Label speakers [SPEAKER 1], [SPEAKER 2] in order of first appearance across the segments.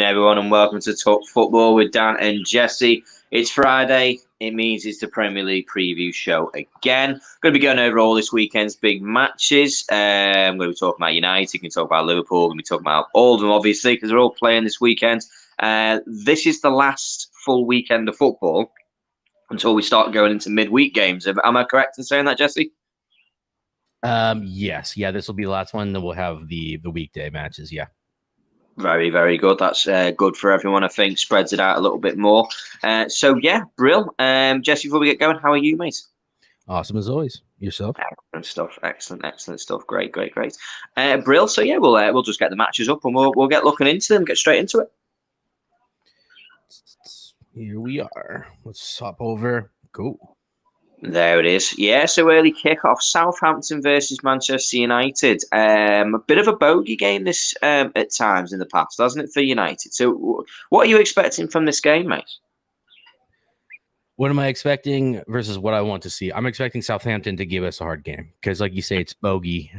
[SPEAKER 1] everyone, and welcome to Talk Football with Dan and Jesse. It's Friday. It means it's the Premier League preview show again. Going to be going over all this weekend's big matches. I'm going to be talking about United. Going to talk about Liverpool. Going to be talking about all of them, obviously, because they're all playing this weekend. This is the last full weekend of football until we start going into midweek games. Am I correct in saying that, Jesse?
[SPEAKER 2] Yes. Yeah, this will be the last one. Then we'll have the weekday matches. Yeah.
[SPEAKER 1] Very, very good. That's good for everyone, I think. Spreads it out a little bit more. So, yeah, Brill. Jesse, before we get going, how are you, mate?
[SPEAKER 2] Awesome as always. Yourself?
[SPEAKER 1] Excellent stuff. Excellent stuff. Great. Brill. So, yeah, we'll just get the matches up and we'll get looking into them, get straight into it.
[SPEAKER 2] Here we are. Let's hop over. Go.
[SPEAKER 1] There it is. Yeah, so early kickoff. Southampton versus Manchester United. A bit of a bogey game this at times in the past, hasn't it, for United? So what are you expecting from this game, mate?
[SPEAKER 2] What am I expecting versus what I want to see? I'm expecting Southampton to give us a hard game because, like you say, it's bogey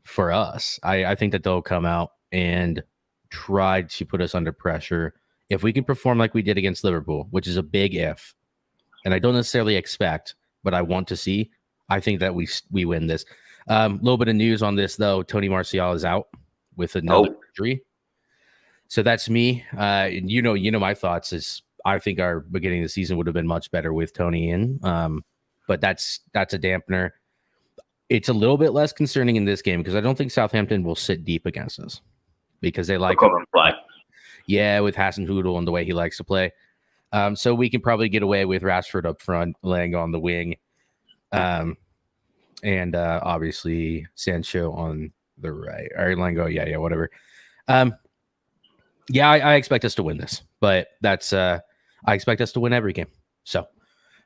[SPEAKER 2] for us. I think that they'll come out and try to put us under pressure. If we can perform like we did against Liverpool, which is a big if, and I don't necessarily expect, but I want to see, I think that we win this. Little bit of news on this, though. Tony Martial is out with another injury. So that's me. You know my thoughts is I think our beginning of the season would have been much better with Tony in. But that's a dampener. It's a little bit less concerning in this game because I don't think Southampton will sit deep against us because they like
[SPEAKER 1] to play.
[SPEAKER 2] Yeah, with Hasenhüttl and the way he likes to play. So we can probably get away with Rashford up front, laying on the wing, and obviously Sancho on the right. Or Lango, yeah, whatever. Yeah, I expect us to win this, but that's I expect us to win every game. So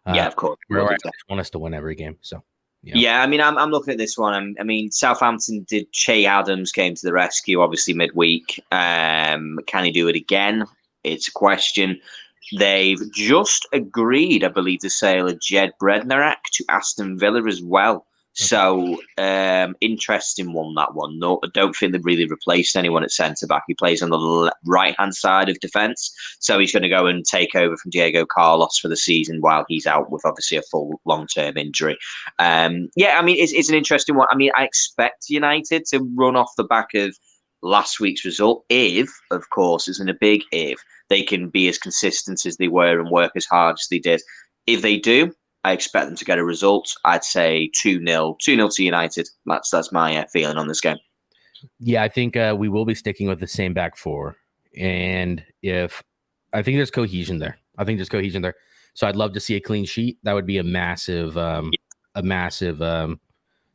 [SPEAKER 1] yeah, of course,
[SPEAKER 2] I want us to win every game. So
[SPEAKER 1] yeah, I mean, I'm looking at this one. I mean, Southampton did. Che Adams came to the rescue, obviously midweek. Can he do it again? It's a question. They've just agreed, I believe, the sale of Jed Bednarek to Aston Villa as well. So, interesting one, that one. No, I don't think they've really replaced anyone at centre-back. He plays on the right-hand side of defence. So he's going to go and take over from Diego Carlos for the season while he's out with, obviously, a full long-term injury. Yeah, I mean, it's an interesting one. I mean, I expect United to run off the back of last week's result if, of course, isn't a big if, they can be as consistent as they were and work as hard as they did. If they do, I expect them to get a result. I'd say 2-0 to United. That's my feeling on this game.
[SPEAKER 2] Yeah, I think we will be sticking with the same back four. And I think there's cohesion there. So I'd love to see a clean sheet. That would be a massive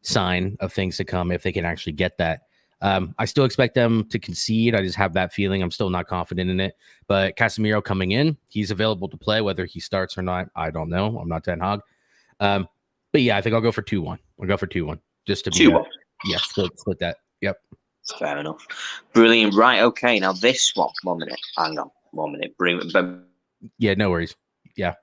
[SPEAKER 2] sign of things to come if they can actually get that. I still expect them to concede. I just have that feeling. I'm still not confident in it. But Casemiro coming in, he's available to play. Whether he starts or not, I don't know. I'm not Ten Hag. But yeah, I think I'll go for 2-1. I'll go for 2-1. Just to be
[SPEAKER 1] 2-1.
[SPEAKER 2] Yeah, split that. Yep.
[SPEAKER 1] Fair enough. Brilliant. Right. Okay. Now this one. 1 minute. Hang on. 1 minute.
[SPEAKER 2] Yeah. No worries. Yeah.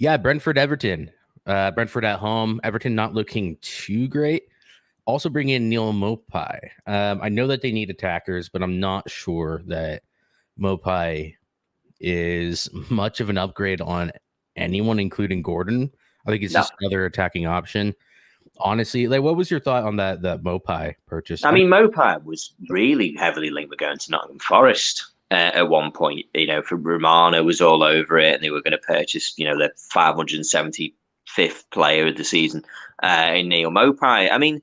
[SPEAKER 2] Brentford, Everton. Brentford at home. Everton not looking too great. Also bring in Neil Mopai. I know that they need attackers, but I'm not sure that Mopai is much of an upgrade on anyone, including Gordon. I think it's just another attacking option. Honestly, what was your thought on that Mopai purchase?
[SPEAKER 1] I mean, Mopai was really heavily linked with going to Nottingham Forest at one point. For Romano was all over it, and they were going to purchase, the 575th player of the season in Neil Mopai. I mean,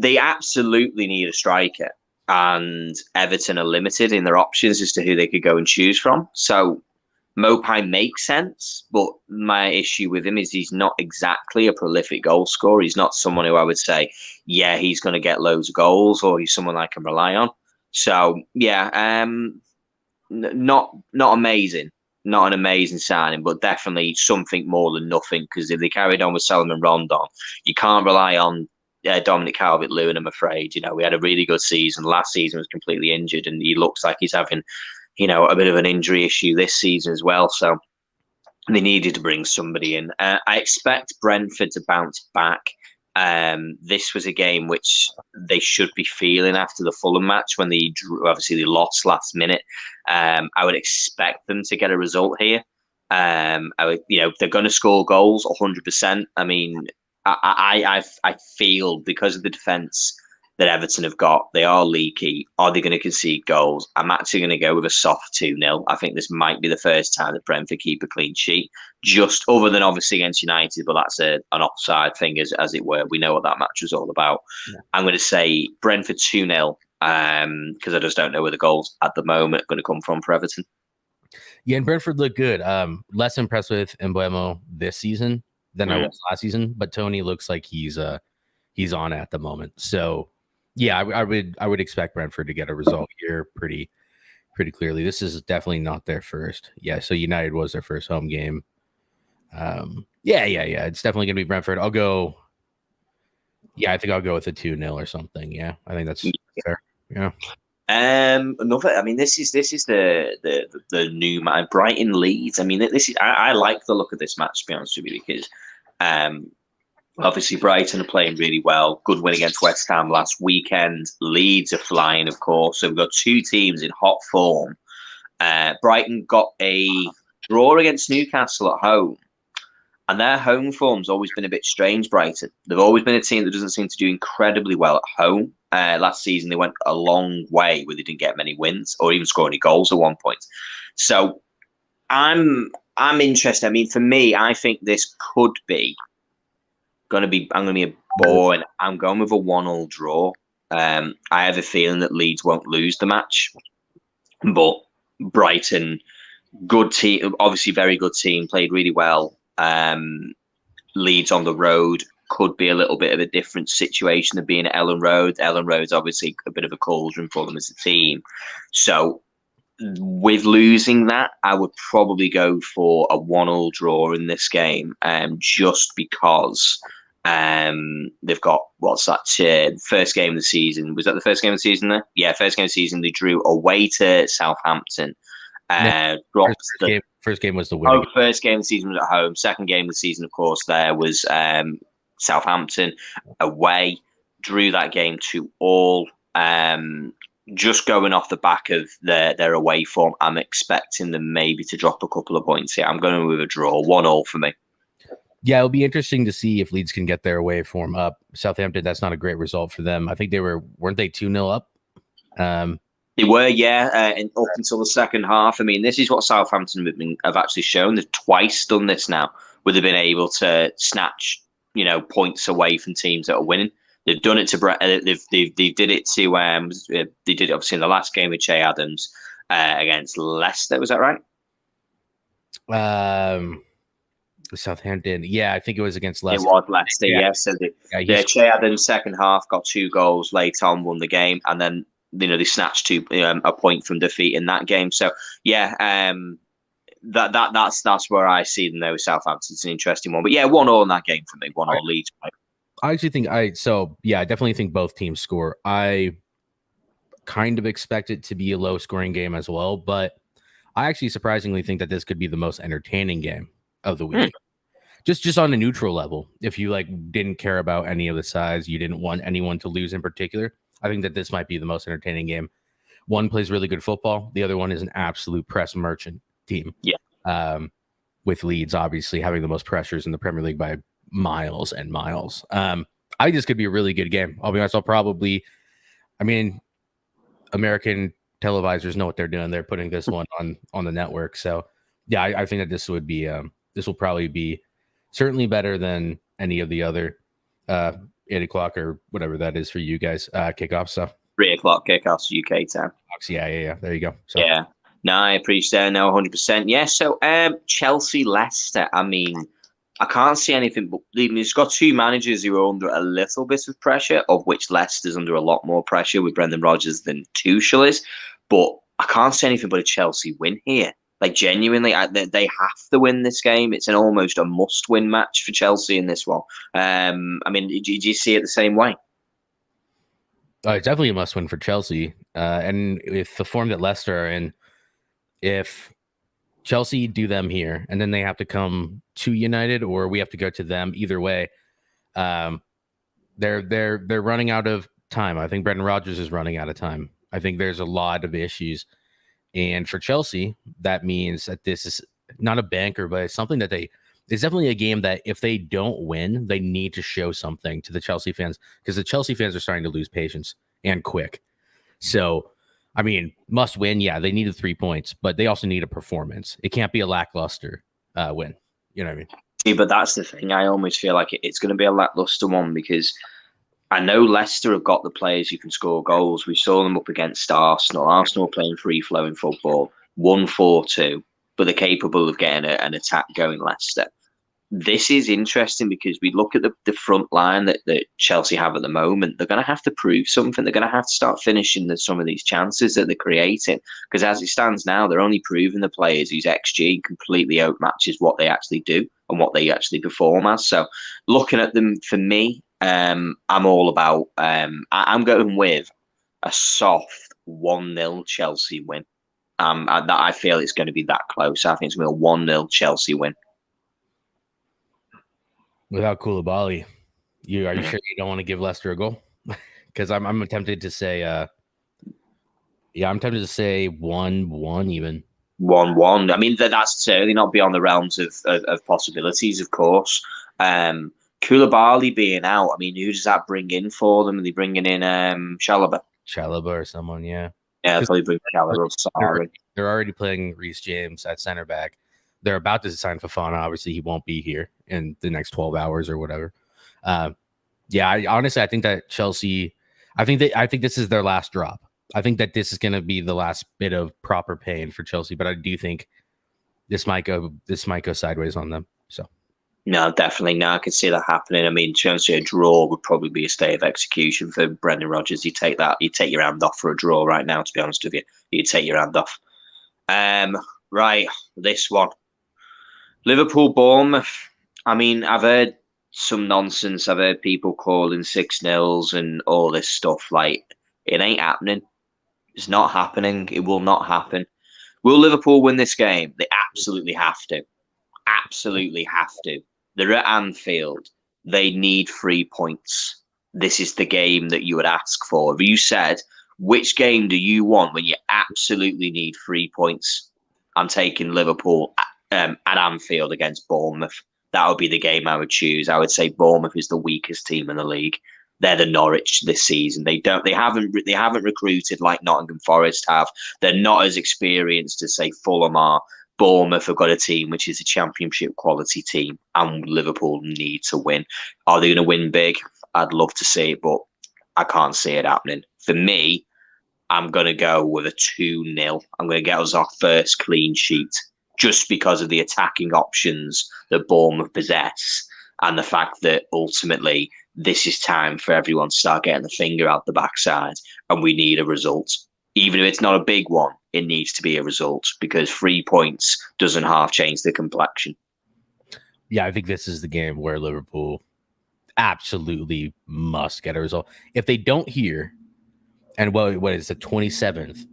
[SPEAKER 1] they absolutely need a striker, and Everton are limited in their options as to who they could go and choose from. So Mopai makes sense, but my issue with him is he's not exactly a prolific goal scorer. He's not someone who I would say, yeah, he's going to get loads of goals, or he's someone I can rely on. So, yeah, not amazing. Not an amazing signing, but definitely something more than nothing, because if they carried on with Salomon Rondon, you can't rely on Dominic Calvert-Lewin, I'm afraid. We had a really good season. Last season was completely injured, and he looks like he's having, a bit of an injury issue this season as well. So they needed to bring somebody in. I expect Brentford to bounce back. This was a game which they should be feeling after the Fulham match when they obviously they lost last minute. I would expect them to get a result here. They're going to score goals 100%. I mean, I feel because of the defence that Everton have got, they are leaky. Are they going to concede goals? I'm actually going to go with a soft 2-0. I think this might be the first time that Brentford keep a clean sheet, just other than obviously against United, but that's an offside thing, as it were. We know what that match was all about. Yeah. I'm going to say Brentford 2-0 because I just don't know where the goals at the moment are going to come from for Everton.
[SPEAKER 2] Yeah, and Brentford looked good. Less impressed with Mbeumo this season than I was last season, but Tony looks like he's on at the moment. So yeah, I would expect Brentford to get a result here pretty clearly. This is definitely not their first. Yeah, so United was their first home game. Yeah. It's definitely gonna be Brentford. I'll go. Yeah, I think I'll go with a 2-0 or something. Yeah, I think that's fair. Yeah.
[SPEAKER 1] Another. I mean, this is the new man, Brighton Leeds. I mean, this is. I like the look of this match, to be honest with you, because obviously Brighton are playing really well. Good win against West Ham last weekend. Leeds are flying, of course. So we've got two teams in hot form. Brighton got a draw against Newcastle at home. And their home form's always been a bit strange, Brighton. They've always been a team that doesn't seem to do incredibly well at home. Last season, they went a long way where they didn't get many wins or even score any goals at one point. So I'm interested. I mean, for me, I think this could be I'm going to be a boring. I'm going with a 1-1 draw. I have a feeling that Leeds won't lose the match, but Brighton, good team, obviously very good team, played really well. Leeds on the road could be a little bit of a different situation than being at Ellen Road. Ellen Road's obviously a bit of a cauldron for them as a team. So with losing that, I would probably go for a 1-1 draw in this game, just because they've got first game of the season. Was that the first game of the season there? Yeah, first game of the season. They drew away to Southampton.
[SPEAKER 2] First game was the win.
[SPEAKER 1] First game of the season was at home. Second game of the season, of course, there was Southampton away. Drew that game 2-2. Just going off the back of their away form, I'm expecting them maybe to drop a couple of points here. I'm going with a draw, 1-1 for me.
[SPEAKER 2] Yeah, it'll be interesting to see if Leeds can get their away form up. Southampton, that's not a great result for them. I think weren't they 2-0 up?
[SPEAKER 1] They were, yeah, and up until the second half. I mean, this is what Southampton have actually shown. They've twice done this now, where they've been able to snatch, points away from teams that are winning. They've done it to they did it to they did it obviously in the last game with Che Adams against Leicester. Was that right?
[SPEAKER 2] Southampton, yeah, I think it was against Leicester.
[SPEAKER 1] It was Leicester, yeah. So Che Adams second half got 2 goals late on, won the game, and then they snatched a point from defeat in that game. So yeah, that's where I see them though. Southampton's an interesting one, but yeah, 1-1 in that game for me. 1-1 Leeds.
[SPEAKER 2] I actually think I definitely think both teams score. I kind of expect it to be a low scoring game as well, but I actually surprisingly think that this could be the most entertaining game of the week. Just on a neutral level. If you didn't care about any of the sides, you didn't want anyone to lose in particular, I think that this might be the most entertaining game. One plays really good football. The other one is an absolute press merchant team.
[SPEAKER 1] Yeah.
[SPEAKER 2] With Leeds obviously having the most pressures in the Premier League by miles and miles. I think this could be a really good game. I'll be honest. American televisors know what they're doing. They're putting this one on the network. So yeah, I think that this would be this will probably be certainly better than any of the other 8 o'clock or whatever that is for you guys kickoffs. So
[SPEAKER 1] 3 o'clock kickoffs UK time.
[SPEAKER 2] Yeah. There you go. So.
[SPEAKER 1] Yeah. No, I appreciate that. No, 100%. Yeah. So Chelsea Leicester. I mean, I can't see anything but it's got 2 managers who are under a little bit of pressure, of which Leicester's under a lot more pressure with Brendan Rodgers than Tuchel is. But I can't see anything but a Chelsea win here. Genuinely, they have to win this game. It's almost a must-win match for Chelsea in this one. I mean, do you see it the same way?
[SPEAKER 2] It's definitely a must-win for Chelsea. And with the form that Leicester are in, if Chelsea do them here, and then they have to come to United, or we have to go to them. Either way, They're running out of time. I think Brendan Rodgers is running out of time. I think there's a lot of issues. And for Chelsea, that means that this is not a banker, but it's something that it's definitely a game that if they don't win, they need to show something to the Chelsea fans, because the Chelsea fans are starting to lose patience and quick. So, I mean, must win. Yeah, they need the 3 points, but they also need a performance. It can't be a lackluster win. You know what I mean?
[SPEAKER 1] Yeah, but that's the thing. I almost feel like it's going to be a lackluster one, because I know Leicester have got the players who can score goals. We saw them up against Arsenal. Arsenal playing free-flowing football, 1-4-2, but they're capable of getting an attack going, Leicester. This is interesting because we look at the front line that Chelsea have at the moment. They're going to have to prove something. They're going to have to start finishing some of these chances that they're creating. Because as it stands now, they're only proving the players whose XG completely outmatches what they actually do and what they actually perform as. So looking at them, for me, I'm all about. I'm going with a soft 1-0 Chelsea win. I feel it's going to be that close. I think it's going to be a 1-0 Chelsea win.
[SPEAKER 2] Without Koulibaly, are you sure you don't want to give Leicester a goal? Because I'm tempted to say, I'm tempted to say 1-1 even.
[SPEAKER 1] 1-1. I mean, that's certainly not beyond the realms of possibilities, of course. Koulibaly being out, I mean, who does that bring in for them? Are they bringing in Chalobah?
[SPEAKER 2] Chalobah or someone, yeah.
[SPEAKER 1] Yeah, probably bring Chalobah.
[SPEAKER 2] They're already playing Reece James at center back. They're about to sign Fofana. Obviously, he won't be here in the next 12 hours or whatever. Honestly, I think that Chelsea, I think this is their last drop. I think that this is going to be the last bit of proper pain for Chelsea, but I do think this might go sideways on them. So,
[SPEAKER 1] no, definitely. No, I can see that happening. I mean, Chelsea a draw would probably be a stay of execution for Brendan Rodgers. You take your hand off for a draw right now. To be honest with you, you'd take your hand off. Right, this one. Liverpool, Bournemouth. I mean, I've heard some nonsense. I've heard people calling 6-0s and all this stuff. Like, it ain't happening. It's not happening. It will not happen. Will Liverpool win this game? They absolutely have to. Absolutely have to. They're at Anfield. They need 3 points. This is the game that you would ask for. If you said, which game do you want when you absolutely need 3 points? I'm taking Liverpool at Anfield against Bournemouth. That would be the game I would choose. I would say Bournemouth is the weakest team in the league. They're the Norwich this season. They haven't recruited like Nottingham Forest have. They're not as experienced as say Fulham are. Bournemouth have got a team which is a championship quality team, and Liverpool need to win. Are they going to win big? I'd love to see it, but I can't see it happening. For me, I'm going to go with a 2-0. I'm going to get us our first clean sheet, just because of the attacking options that Bournemouth possess and the fact that ultimately this is time for everyone to start getting the finger out the backside, and we need a result. Even if it's not a big one, it needs to be a result, because 3 points doesn't half change the complexion.
[SPEAKER 2] Yeah, I think this is the game where Liverpool absolutely must get a result. If they don't here, and what is the 27th,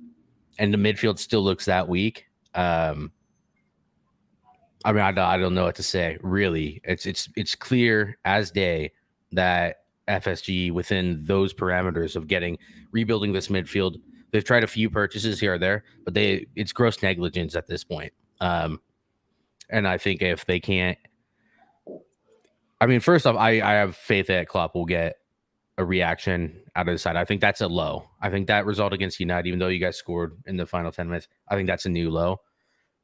[SPEAKER 2] and the midfield still looks that weak, I mean, I don't know what to say. Really, it's clear as day that FSG, within those parameters of rebuilding this midfield, they've tried a few purchases here or there, but it's gross negligence at this point. And I think if they can't, I mean, first off, I have faith that Klopp will get a reaction out of the side. I think that's a low. I think that result against United, even though you guys scored in the final 10 minutes, I think that's a new low.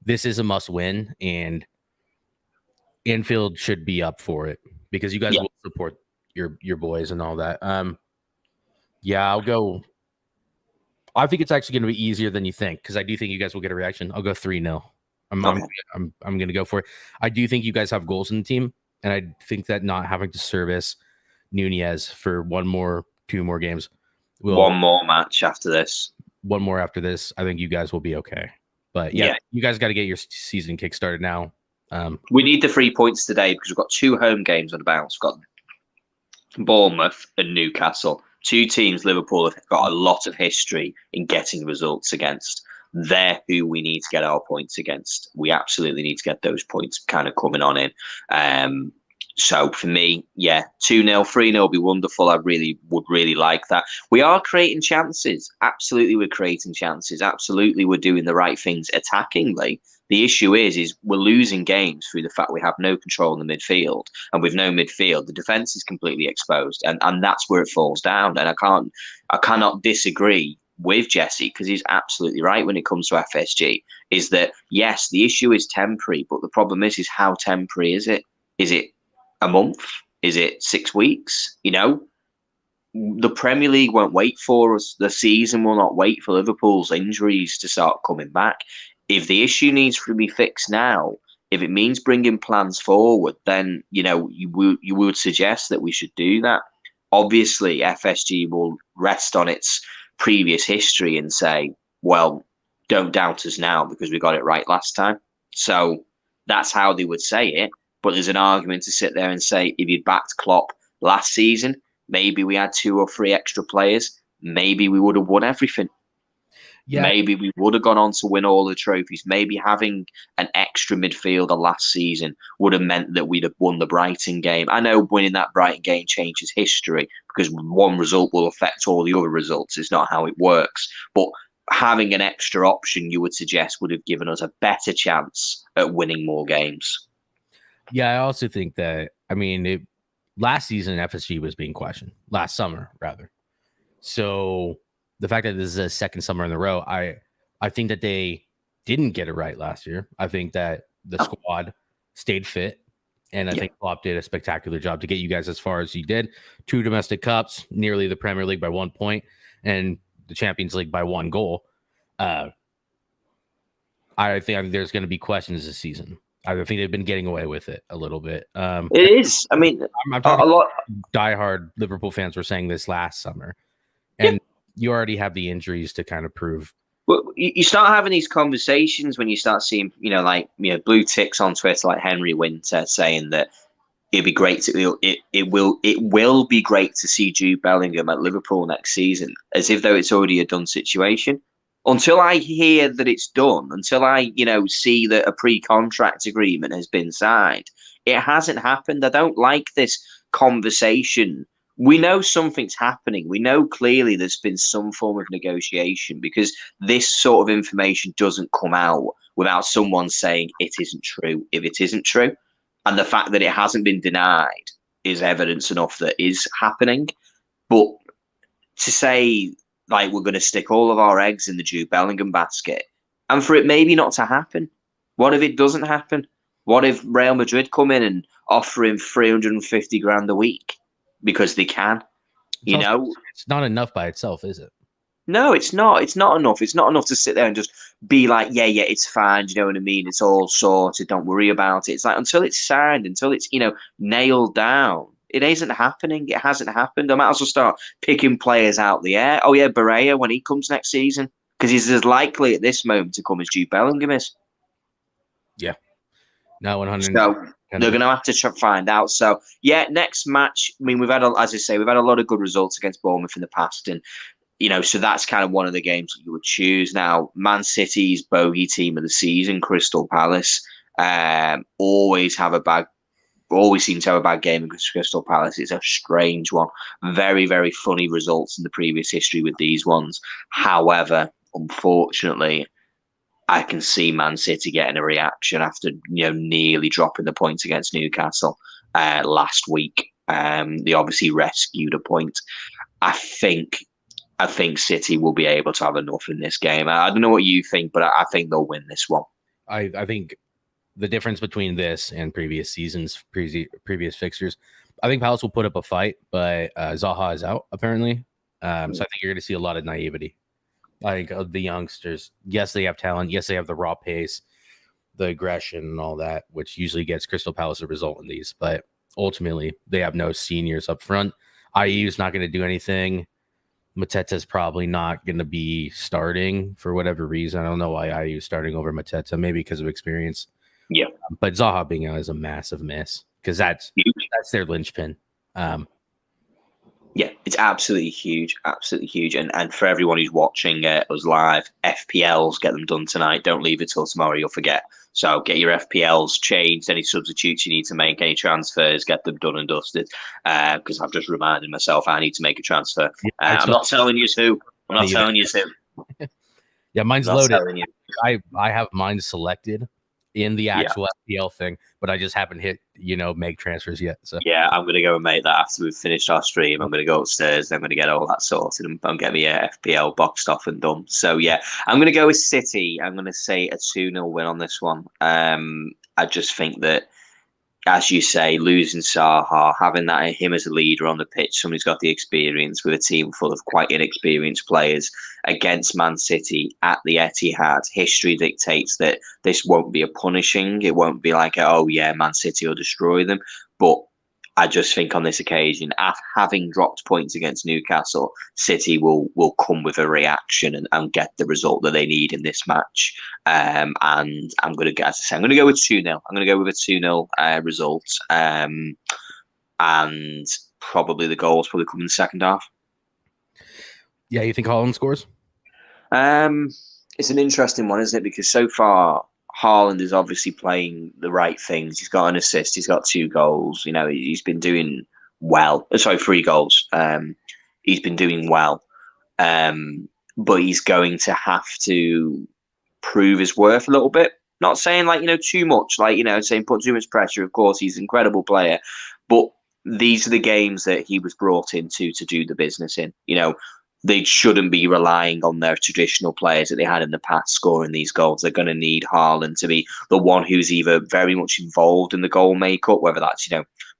[SPEAKER 2] This is a must win, and Anfield should be up for it because you guys will support your boys and all that. I'll go. I think it's actually going to be easier than you think, because I do think you guys will get a reaction. I'll go 3-0. I'm going to go for it. I do think you guys have goals in the team, and I think that not having to service Nunez for 2 more games.
[SPEAKER 1] One more match after this.
[SPEAKER 2] One more after this. I think you guys will be okay. But yeah. You guys got to get your season kickstarted now.
[SPEAKER 1] We need the 3 points today because we've got 2 home games on the bounce. We've got Bournemouth and Newcastle. 2 teams Liverpool have got a lot of history in getting results against. They're who we need to get our points against. We absolutely need to get those points kind of coming on in. So for me, yeah, 2-0, 3-0 would be wonderful. I would really like that. We are creating chances. Absolutely, we're creating chances. Absolutely, we're doing the right things attackingly. The issue is we're losing games through the fact we have no control in the midfield. And with no midfield, the defence is completely exposed. And that's where it falls down. And I cannot disagree with Jesse, because he's absolutely right when it comes to FSG, is that yes, the issue is temporary, but the problem is how temporary is it? Is it a month? Is it 6 weeks? The Premier League won't wait for us. The season will not wait for Liverpool's injuries to start coming back. If the issue needs to be fixed now, if it means bringing plans forward, then you would suggest that we should do that. Obviously, FSG will rest on its previous history and say, well, don't doubt us now because we got it right last time. So that's how they would say it. But there's an argument to sit there and say, if you'd backed Klopp last season, maybe we had 2 or 3 extra players, maybe we would have won everything. Yeah. Maybe we would have gone on to win all the trophies. Maybe having an extra midfielder last season would have meant that we'd have won the Brighton game. I know winning that Brighton game changes history because one result will affect all the other results. It's not how it works. But having an extra option, you would suggest, would have given us a better chance at winning more games.
[SPEAKER 2] Yeah, I also think that, last season FSG was being questioned. Last summer, rather. So the fact that this is a second summer in a row, I think that they didn't get it right last year. I think that the squad stayed fit, and I think Klopp did a spectacular job to get you guys as far as he did. 2 domestic cups, nearly the Premier League by 1 point, and the Champions League by 1 goal. I think there's going to be questions this season. I think they've been getting away with it a little bit.
[SPEAKER 1] It is. I'm talking
[SPEAKER 2] a lot. Diehard Liverpool fans were saying this last summer, and you already have the injuries to kind of prove.
[SPEAKER 1] Well, you start having these conversations when you start seeing, blue ticks on Twitter like Henry Winter saying that it'd be great it will be great to see Jude Bellingham at Liverpool next season, as if though it's already a done situation. Until I hear that it's done, until I, see that a pre-contract agreement has been signed, it hasn't happened. I don't like this conversation. We know something's happening. We know clearly there's been some form of negotiation, because this sort of information doesn't come out without someone saying it isn't true if it isn't true. And the fact that it hasn't been denied is evidence enough that is happening. But to say, like, we're going to stick all of our eggs in the Jude Bellingham basket, and for it maybe not to happen. What if it doesn't happen? What if Real Madrid come in and offer him 350 grand a week because they can?
[SPEAKER 2] It's not enough by itself, is it?
[SPEAKER 1] No, it's not. It's not enough. It's not enough to sit there and just be like, yeah, it's fine. Do you know what I mean? It's all sorted. Don't worry about it. It's like, until it's signed, until it's, nailed down, it isn't happening. It hasn't happened. I might as well start picking players out the air. Oh, yeah, Barea when he comes next season, because he's as likely at this moment to come as Jude Bellingham is.
[SPEAKER 2] Yeah. No, 100.
[SPEAKER 1] So they're going to have to find out. So, yeah, next match. We've had, as I say, we've had a lot of good results against Bournemouth in the past. And, so that's kind of one of the games that you would choose. Now, Man City's bogey team of the season, Crystal Palace, always seem to have a bad game against Crystal Palace. It's a strange one. Very, very funny results in the previous history with these ones. However, unfortunately, I can see Man City getting a reaction after nearly dropping the points against Newcastle last week. They obviously rescued a point. I think City will be able to have enough in this game. I don't know what you think, but I think they'll win this one.
[SPEAKER 2] I think the difference between this and previous seasons, previous fixtures, I think Palace will put up a fight, but Zaha is out apparently. So I think you're going to see a lot of naivety. I think of the youngsters, yes, they have talent. Yes, they have the raw pace, the aggression, and all that, which usually gets Crystal Palace a result in these. But ultimately, they have no seniors up front. Ayew's not going to do anything. Mateta's probably not going to be starting for whatever reason. I don't know why Ayew's starting over Mateta, maybe because of experience.
[SPEAKER 1] Yeah.
[SPEAKER 2] But Zaha being out is a massive miss because that's their linchpin.
[SPEAKER 1] Yeah, it's absolutely huge. And for everyone who's watching us live, FPLs, get them done tonight. Don't leave it till tomorrow. You'll forget. So get your FPLs changed, any substitutes you need to make, any transfers, get them done and dusted. Because I've just reminded myself I need to make a transfer.
[SPEAKER 2] Yeah,
[SPEAKER 1] I'm not telling you who. I'm not telling you who.
[SPEAKER 2] Yeah, mine's
[SPEAKER 1] I'm not
[SPEAKER 2] loaded.
[SPEAKER 1] telling you.
[SPEAKER 2] I have mine selected in the
[SPEAKER 1] Yeah.
[SPEAKER 2] actual FPL thing, but I just haven't hit, make transfers yet. So
[SPEAKER 1] Yeah, I'm going to go and make that after we've finished our stream. I'm going to go upstairs. I'm going to get all that sorted and get me a FPL boxed off and done. So, yeah, I'm going to go with City. I'm going to say a 2-0 win on this one. I just think that, as you say, losing Saha, having that him as a leader on the pitch, someone who's got the experience with a team full of quite inexperienced players against Man City at the Etihad, history dictates that this won't be a punishing. It won't be like, oh yeah, Man City will destroy them. But I just think on this occasion, having dropped points against Newcastle, City will come with a reaction and get the result that they need in this match. And I'm going to, as I say, I'm going to go with 2-0. I'm going to go with a 2-0 result. And probably the goals probably come in the second half.
[SPEAKER 2] Yeah, you think Haaland scores?
[SPEAKER 1] It's an interesting one, isn't it? Because so far, Haaland is obviously playing the right things. He's got an assist. He's got 2 goals. He's been doing well. Sorry, 3 goals. He's been doing well. But he's going to have to prove his worth a little bit. Not saying too much, saying put too much pressure. Of course, he's an incredible player. But these are the games that he was brought into to do the business in. They shouldn't be relying on their traditional players that they had in the past scoring these goals. They're going to need Haaland to be the one who's either very much involved in the goal makeup, whether that's,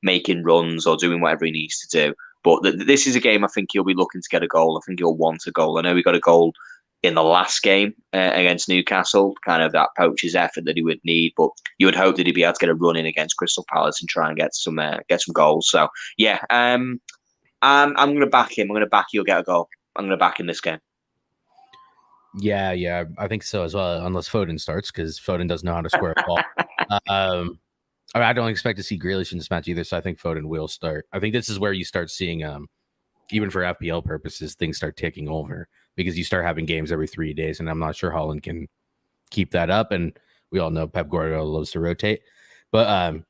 [SPEAKER 1] making runs or doing whatever he needs to do. But this is a game I think he'll be looking to get a goal. I think he'll want a goal. I know he got a goal in the last game against Newcastle, kind of that poacher's effort that he would need. But you would hope that he'd be able to get a run in against Crystal Palace and try and get some goals. So, yeah, I'm going to back him. I'm going to back he'll get a goal. I'm going to back in this game.
[SPEAKER 2] Yeah, I think so as well, unless Foden starts, because Foden doesn't know how to square a ball. I don't expect to see Grealish in this match either, so I think Foden will start. I think this is where you start seeing, even for FPL purposes, things start taking over, because you start having games every 3 days, and I'm not sure Haaland can keep that up, and we all know Pep Guardiola loves to rotate. But,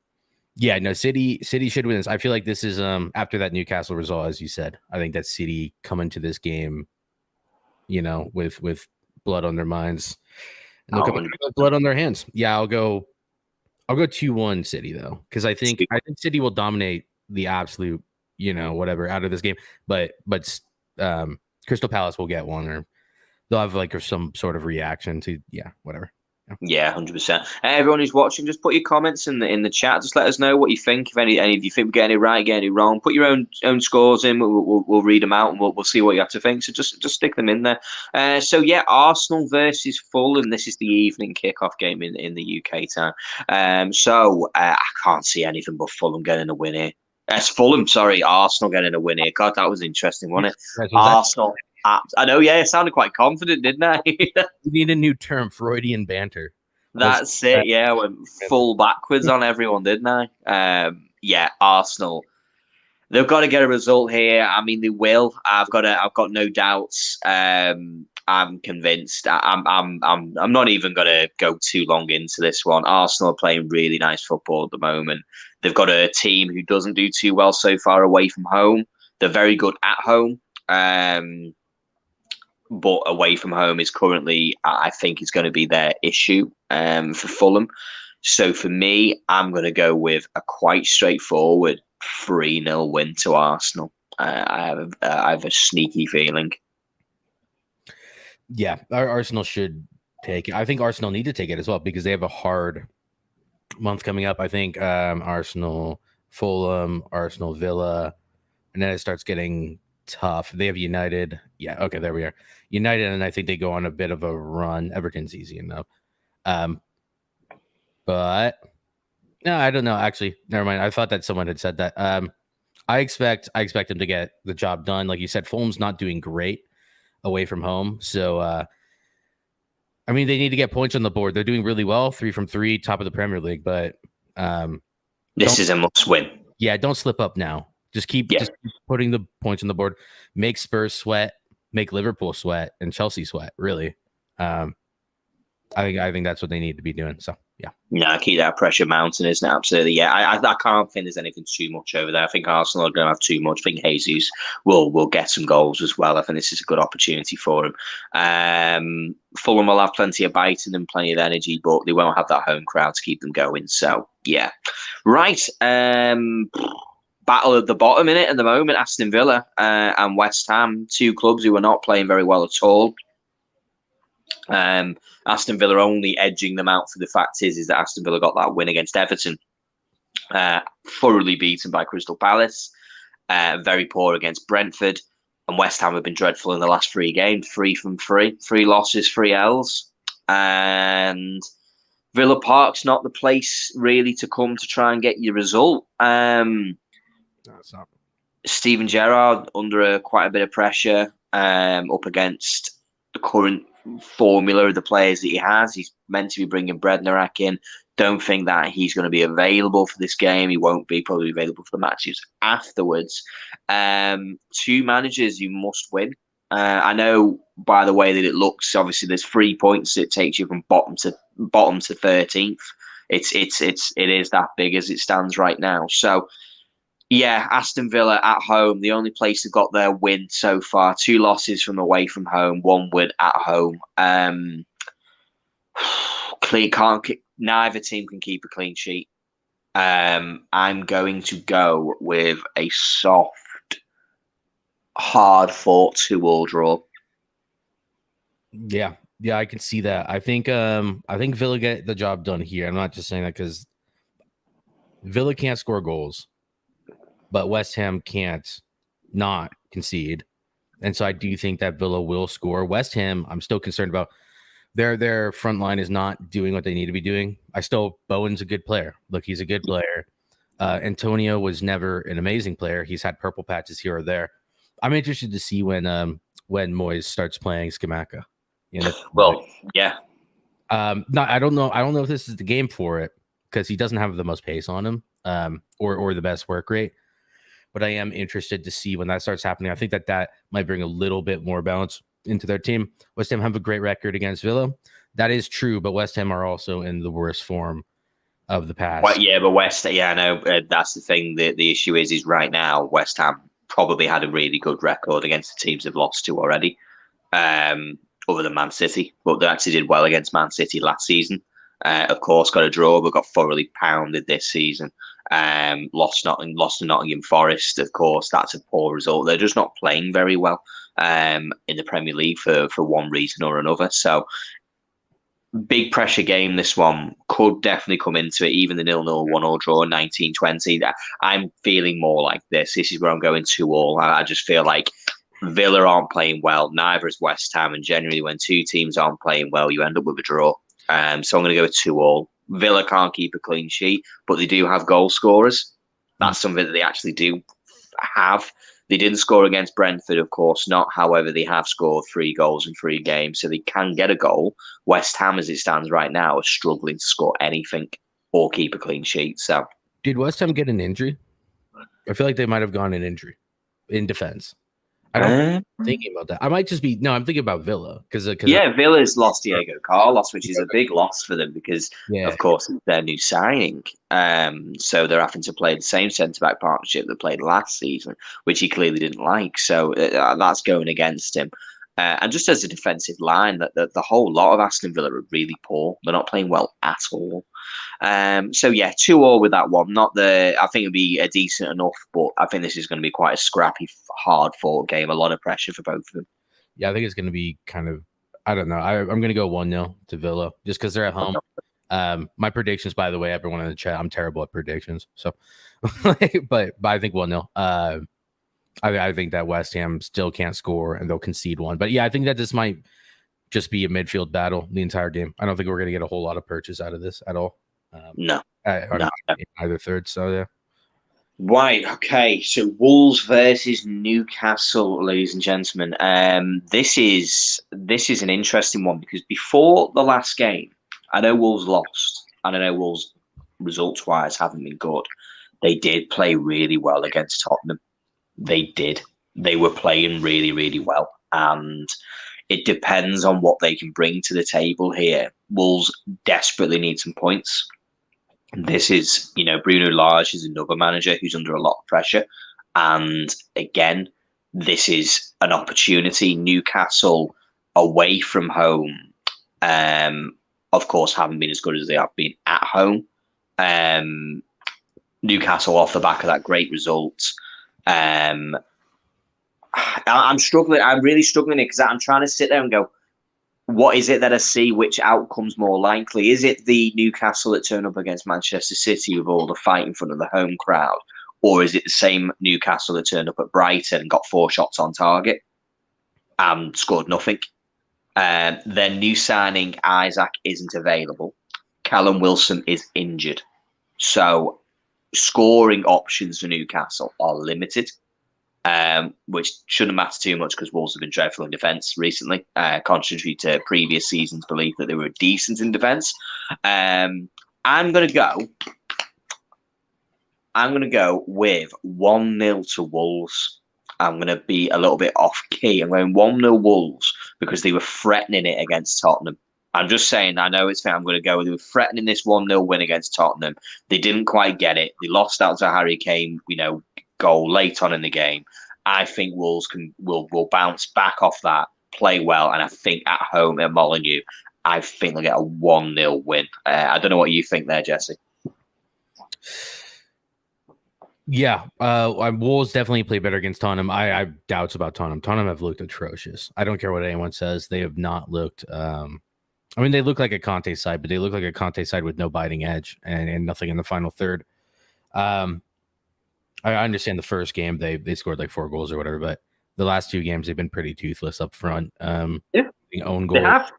[SPEAKER 2] yeah, no, City should win this. I feel like this is after that Newcastle result, as you said. I think that City come into this game, with blood on their minds, and they'll come with blood on their hands. Yeah, I'll go 2-1 City though, because I think City will dominate the absolute, whatever out of this game. But Crystal Palace will get one, or they'll have some sort of reaction to whatever.
[SPEAKER 1] Yeah, 100%. Everyone who's watching, just put your comments in the chat. Just let us know what you think. If any of you think we get any right, get any wrong, put your own scores in. We'll read them out and we'll see what you have to think. So just stick them in there. So yeah, Arsenal versus Fulham. This is the evening kickoff game in the UK time. So I can't see anything but Fulham getting a win here. Arsenal getting a win here. God, that was interesting, wasn't it? Arsenal. I know, yeah, it sounded quite confident, didn't I?
[SPEAKER 2] You need a new term, Freudian banter.
[SPEAKER 1] That's it, yeah. I went full backwards on everyone, didn't I? Yeah, Arsenal. They've got to get a result here. I mean, they will. I've got no doubts. I'm convinced. I'm not even going to go too long into this one. Arsenal are playing really nice football at the moment. They've got a team who doesn't do too well so far away from home. They're very good at home. But away from home is currently, I think, is going to be their issue for Fulham. So for me, I'm going to go with a quite straightforward 3-0 win to Arsenal. I have a sneaky feeling.
[SPEAKER 2] Yeah, Arsenal should take it. I think Arsenal need to take it as well, because they have a hard month coming up. I think Arsenal, Fulham, Arsenal, Villa, and then it starts getting tough. They have United. Yeah, okay, there we are. United, and I think they go on a bit of a run. Everton's easy enough. But no, I don't know. Actually, never mind. I thought that someone had said that. I expect them to get the job done. Like you said, Fulham's not doing great away from home. So I mean, they need to get points on the board. They're doing really well, 3 from 3, top of the Premier League, but
[SPEAKER 1] this is a must win. Yeah,
[SPEAKER 2] don't slip up now. Just keep putting the points on the board. Make Spurs sweat, make Liverpool sweat, and Chelsea sweat. Really, I think that's what they need to be doing. So
[SPEAKER 1] No, keep that pressure mounting, isn't it? Absolutely. Yeah, I can't think there's anything too much over there. I think Arsenal are going to have too much. I think Jesus will get some goals as well. I think this is a good opportunity for him. Fulham will have plenty of bite and plenty of energy, but they won't have that home crowd to keep them going. So, yeah. Right. Battle at the bottom in it at the moment, Aston Villa and West Ham, two clubs who are not playing very well at all. Aston Villa only edging them out for the fact is that Aston Villa got that win against Everton, thoroughly beaten by Crystal Palace, very poor against Brentford, and West Ham have been dreadful in the last 3 games, 3 from 3 losses, 3 L's, and Villa Park's not the place really to come to try and get your result.
[SPEAKER 2] No, it's not.
[SPEAKER 1] Steven Gerrard under quite a bit of pressure up against the current formula of the players that he has. He's meant to be bringing Brednarak in. Don't think that he's going to be available for this game. He won't be probably available for the matches afterwards. 2 managers you must win. I know by the way that it looks, obviously there's 3 points. It takes you from bottom to 13th. It is that big as it stands right now. So yeah, Aston Villa at home, the only place they've got their win so far. 2 losses from away from home, 1 win at home. Neither team can keep a clean sheet. I'm going to go with a soft, hard-fought 2-2 draw.
[SPEAKER 2] Yeah, I can see that. I think Villa get the job done here. I'm not just saying that because Villa can't score goals, but West Ham can't not concede. And so I do think that Villa will score. West Ham, I'm still concerned about. Their front line is not doing what they need to be doing. Bowen's a good player. Look, he's a good player. Antonio was never an amazing player. He's had purple patches here or there. I'm interested to see when Moyes starts playing Scamacca.
[SPEAKER 1] Well, yeah.
[SPEAKER 2] No, I don't know. I don't know if this is the game for it because he doesn't have the most pace on him, or the best work rate. But I am interested to see when that starts happening. I think that might bring a little bit more balance into their team. West Ham have a great record against Villa. That is true, but West Ham are also in the worst form of the past.
[SPEAKER 1] Well, yeah, but I know that's the thing. The issue is right now West Ham probably had a really good record against the teams they've lost to already, other than Man City. But they actually did well against Man City last season. Of course, got a draw, but got thoroughly pounded this season. Lost to Nottingham Forest. Of course, that's a poor result. They're just not playing very well in the Premier League for one reason or another. So, big pressure game. This one could definitely come into it. Even the 0-0, 1-1 draw, 19-20. I'm feeling more like this. This is where I'm going 2-2. I just feel like Villa aren't playing well. Neither is West Ham. And generally, when 2 teams aren't playing well, you end up with a draw. So I'm going to go with 2-2. Villa can't keep a clean sheet, but they do have goal scorers. That's something that they actually do have. They didn't score against Brentford, of course not. However, they have scored 3 goals in 3 games, so they can get a goal. West Ham, as it stands right now, are struggling to score anything or keep a clean sheet. So,
[SPEAKER 2] did West Ham get an injury? I feel like they might have gone an injury in defense. I don't thinking about that. I might just be I'm thinking about Villa because
[SPEAKER 1] Villa's lost Diego Carlos, which is a big loss for them because of course it's their new signing. So they're having to play the same centre back partnership they played last season, which he clearly didn't like. So that's going against him. And just as a defensive line, that the whole lot of Aston Villa are really poor. They're not playing well at all. So yeah, 2-2 with that one. I think it'll be a decent enough, but I think this is going to be quite a scrappy, hard-fought game. A lot of pressure for both of them.
[SPEAKER 2] Yeah, I think it's going to be kind of. I don't know. I'm going to go 1-0 to Villa just because they're at home. My predictions, by the way, everyone in the chat, I'm terrible at predictions. So, but I think 1-0. I think that West Ham still can't score and they'll concede one. But yeah, I think that this might just be a midfield battle the entire game. I don't think we're going to get a whole lot of purchase out of this at all.
[SPEAKER 1] No.
[SPEAKER 2] In either third. So yeah.
[SPEAKER 1] Right. Okay. So Wolves versus Newcastle, ladies and gentlemen. This is an interesting one because before the last game, I know Wolves lost, and I know Wolves results-wise haven't been good. They did play really well against Tottenham. They did. They were playing really, really well. And It depends on what they can bring to the table here. Wolves desperately need some points. This is, Bruno Lage is another manager who's under a lot of pressure. And again, this is an opportunity. Newcastle away from home, of course, haven't been as good as they have been at home. Newcastle off the back of that great result. I'm struggling. I'm really struggling because I'm trying to sit there and go, what is it that I see? Which outcome's more likely? Is it the Newcastle that turn up against Manchester City with all the fight in front of the home crowd? Or is it the same Newcastle that turned up at Brighton and got 4 shots on target and scored nothing? Their new signing, Isaac, isn't available. Callum Wilson is injured. So scoring options for Newcastle are limited, which shouldn't matter too much because Wolves have been dreadful in defence recently, contrary to previous seasons' belief that they were decent in defence. I'm going to go with 1-0 to Wolves. I'm going to be a little bit off key. I'm going 1-0 Wolves because they were threatening it against Tottenham. I'm just saying, I know it's fair. I'm going to go. They were threatening this 1-0 win against Tottenham. They didn't quite get it. They lost out to Harry Kane, goal late on in the game. I think Wolves will bounce back off that, play well, and I think at home at Molineux, I think they'll get a 1-0 win. I don't know what you think there, Jesse.
[SPEAKER 2] Yeah, Wolves definitely play better against Tottenham. I have doubts about Tottenham. Tottenham have looked atrocious. I don't care what anyone says. They have not looked. They look like a Conte side, but they look like a Conte side with no biting edge and nothing in the final third. I understand the first game they scored like 4 goals or whatever, but the last 2 games they've been pretty toothless up front. Own goals.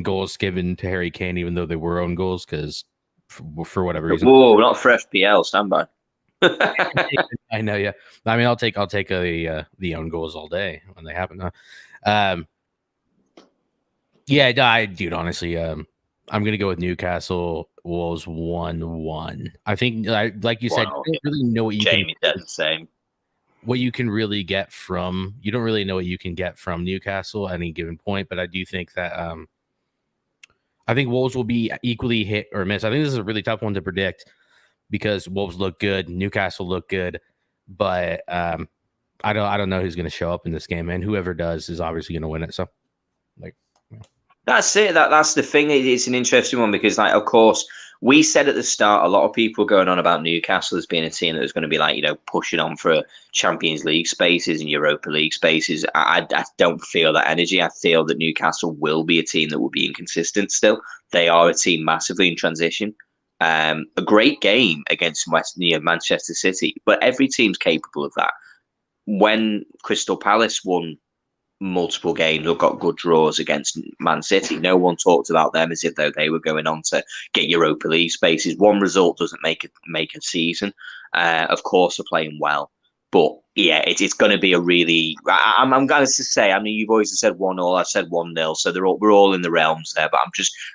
[SPEAKER 2] Goals given to Harry Kane, even though they were own goals, because for whatever reason.
[SPEAKER 1] Whoa, not for FPL. Stand by.
[SPEAKER 2] I know, yeah. I'll take the own goals all day when they happen. Dude, honestly, I'm gonna go with Newcastle Wolves 1-1. I think, like you said, you don't really know what you
[SPEAKER 1] Jamie said the same.
[SPEAKER 2] What you can really get from you don't really know what you can get from Newcastle at any given point, but I do think that I think Wolves will be equally hit or miss. I think this is a really tough one to predict because Wolves look good, Newcastle look good, but I don't know who's going to show up in this game, and whoever does is obviously going to win it. So,
[SPEAKER 1] that's it. That's the thing. It's an interesting one because, of course, we said at the start, a lot of people going on about Newcastle as being a team that was going to be pushing on for Champions League spaces and Europa League spaces. I don't feel that energy. I feel that Newcastle will be a team that will be inconsistent still. They are a team massively in transition. A great game against Manchester City, but every team's capable of that. When Crystal Palace won multiple games or got good draws against Man City, no one talked about them as if though they were going on to get Europa League spaces. One result doesn't make a season. Of course, they're playing well, but yeah, it's going to be a really. I'm going to say. You've always said 1-0. I've said 1-0. So we're all in the realms there. But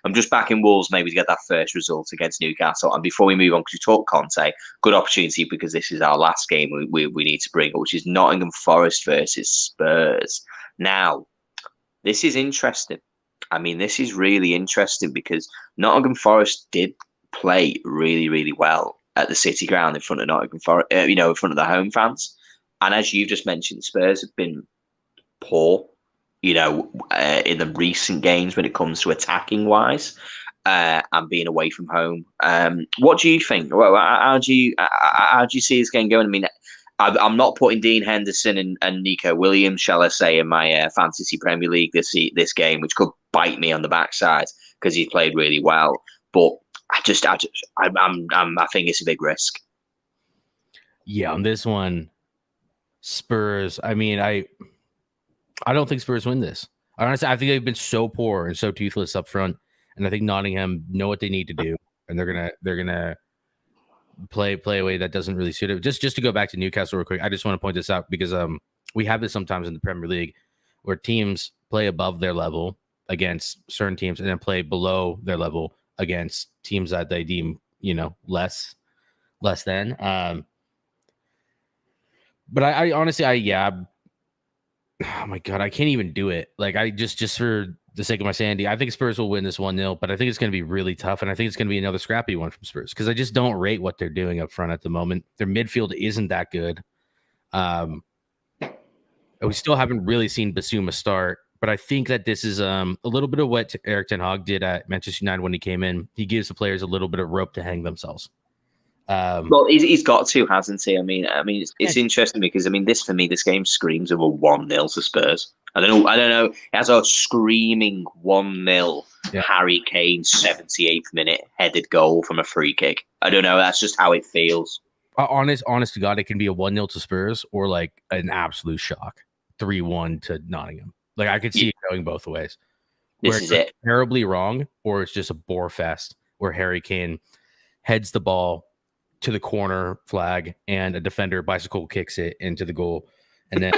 [SPEAKER 1] I'm just backing Wolves maybe to get that first result against Newcastle. And before we move on, because we talk Conte, good opportunity because this is our last game we need to bring up, which is Nottingham Forest versus Spurs. Now, this is interesting. This is really interesting because Nottingham Forest did play really, really well at the City Ground in front of Nottingham Forest, in front of the home fans. And as you've just mentioned, Spurs have been poor, in the recent games when it comes to attacking wise and being away from home. What do you think? How do you see this game going? I'm not putting Dean Henderson and Nico Williams, shall I say, in my fantasy Premier League this game, which could bite me on the backside because he played really well. But I think it's a big risk.
[SPEAKER 2] Yeah, on this one, Spurs. I don't think Spurs win this. Honestly, I think they've been so poor and so toothless up front, and I think Nottingham know what they need to do, and they're gonna play a way that doesn't really suit it. Just to go back to Newcastle real quick, I just want to point this out because we have this sometimes in the Premier League where teams play above their level against certain teams and then play below their level against teams that they deem less than. But I honestly, Oh my god, I can't even do it. Like I just for the sake of my sanity, I think Spurs will win this 1-0, but I think it's going to be really tough, and I think it's going to be another scrappy one from Spurs because I just don't rate what they're doing up front at the moment. Their midfield isn't that good. We still haven't really seen Basuma start, but I think that this is a little bit of what Eric Ten Hag did at Manchester United when he came in. He gives the players a little bit of rope to hang themselves.
[SPEAKER 1] Well, he's got to, hasn't he? I mean, it's interesting because this for me, this game screams of a 1-0 to Spurs. I don't know. It has a screaming 1-0 Harry Kane 78th minute headed goal from a free kick. I don't know. That's just how it feels.
[SPEAKER 2] Honest to God, it can be a 1-0 to Spurs or like an absolute shock, 3-1 to Nottingham. Like I could see it going both ways.
[SPEAKER 1] This is it.
[SPEAKER 2] Terribly wrong, or it's just a bore fest where Harry Kane heads the ball to the corner flag and a defender bicycle kicks it into the goal, and then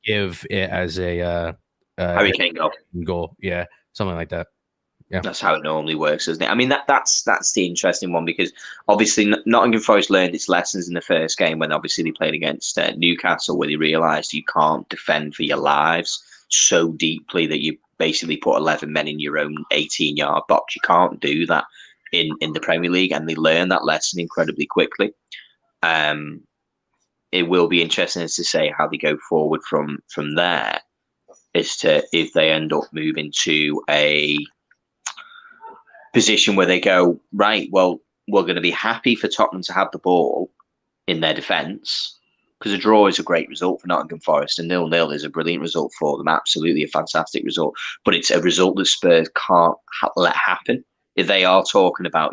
[SPEAKER 2] give it as a
[SPEAKER 1] Harry Kane
[SPEAKER 2] goal. Yeah, something like that. Yeah,
[SPEAKER 1] that's how it normally works, isn't it? I mean, that's the interesting one because obviously Nottingham Forest learned its lessons in the first game when obviously they played against Newcastle, where they realised you can't defend for your lives so deeply that you basically put 11 men in your own 18-yard box. You can't do that in the Premier League, and they learned that lesson incredibly quickly. It will be interesting to say how they go forward from there, as to if they end up moving to a position where they go, right, well, we're going to be happy for Tottenham to have the ball in their defence, because a draw is a great result for Nottingham Forest, and 0-0 is a brilliant result for them, absolutely a fantastic result, but it's a result that Spurs can't let happen. If they are talking about,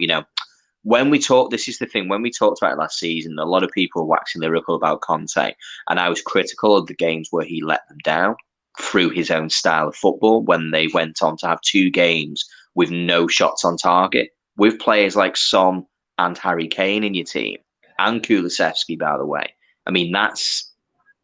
[SPEAKER 1] when we talk, this is the thing, when we talked about it last season, a lot of people were waxing lyrical about Conte, and I was critical of the games where he let them down through his own style of football when they went on to have 2 games with no shots on target, with players like Son and Harry Kane in your team, and Kulusevski, by the way. I mean, that's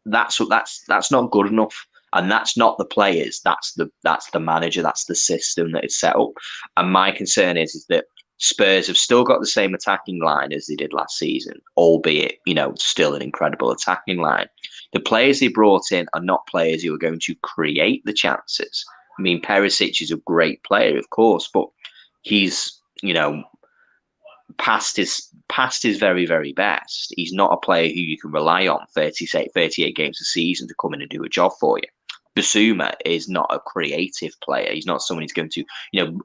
[SPEAKER 1] not good enough. And that's not the players, that's the manager, that's the system that is set up. And my concern is that Spurs have still got the same attacking line as they did last season, albeit, still an incredible attacking line. The players they brought in are not players who are going to create the chances. I mean, Perisic is a great player, of course, but he's, past his very, very best. He's not a player who you can rely on 38 games a season to come in and do a job for you. Basuma is not a creative player. He's not someone who's going to,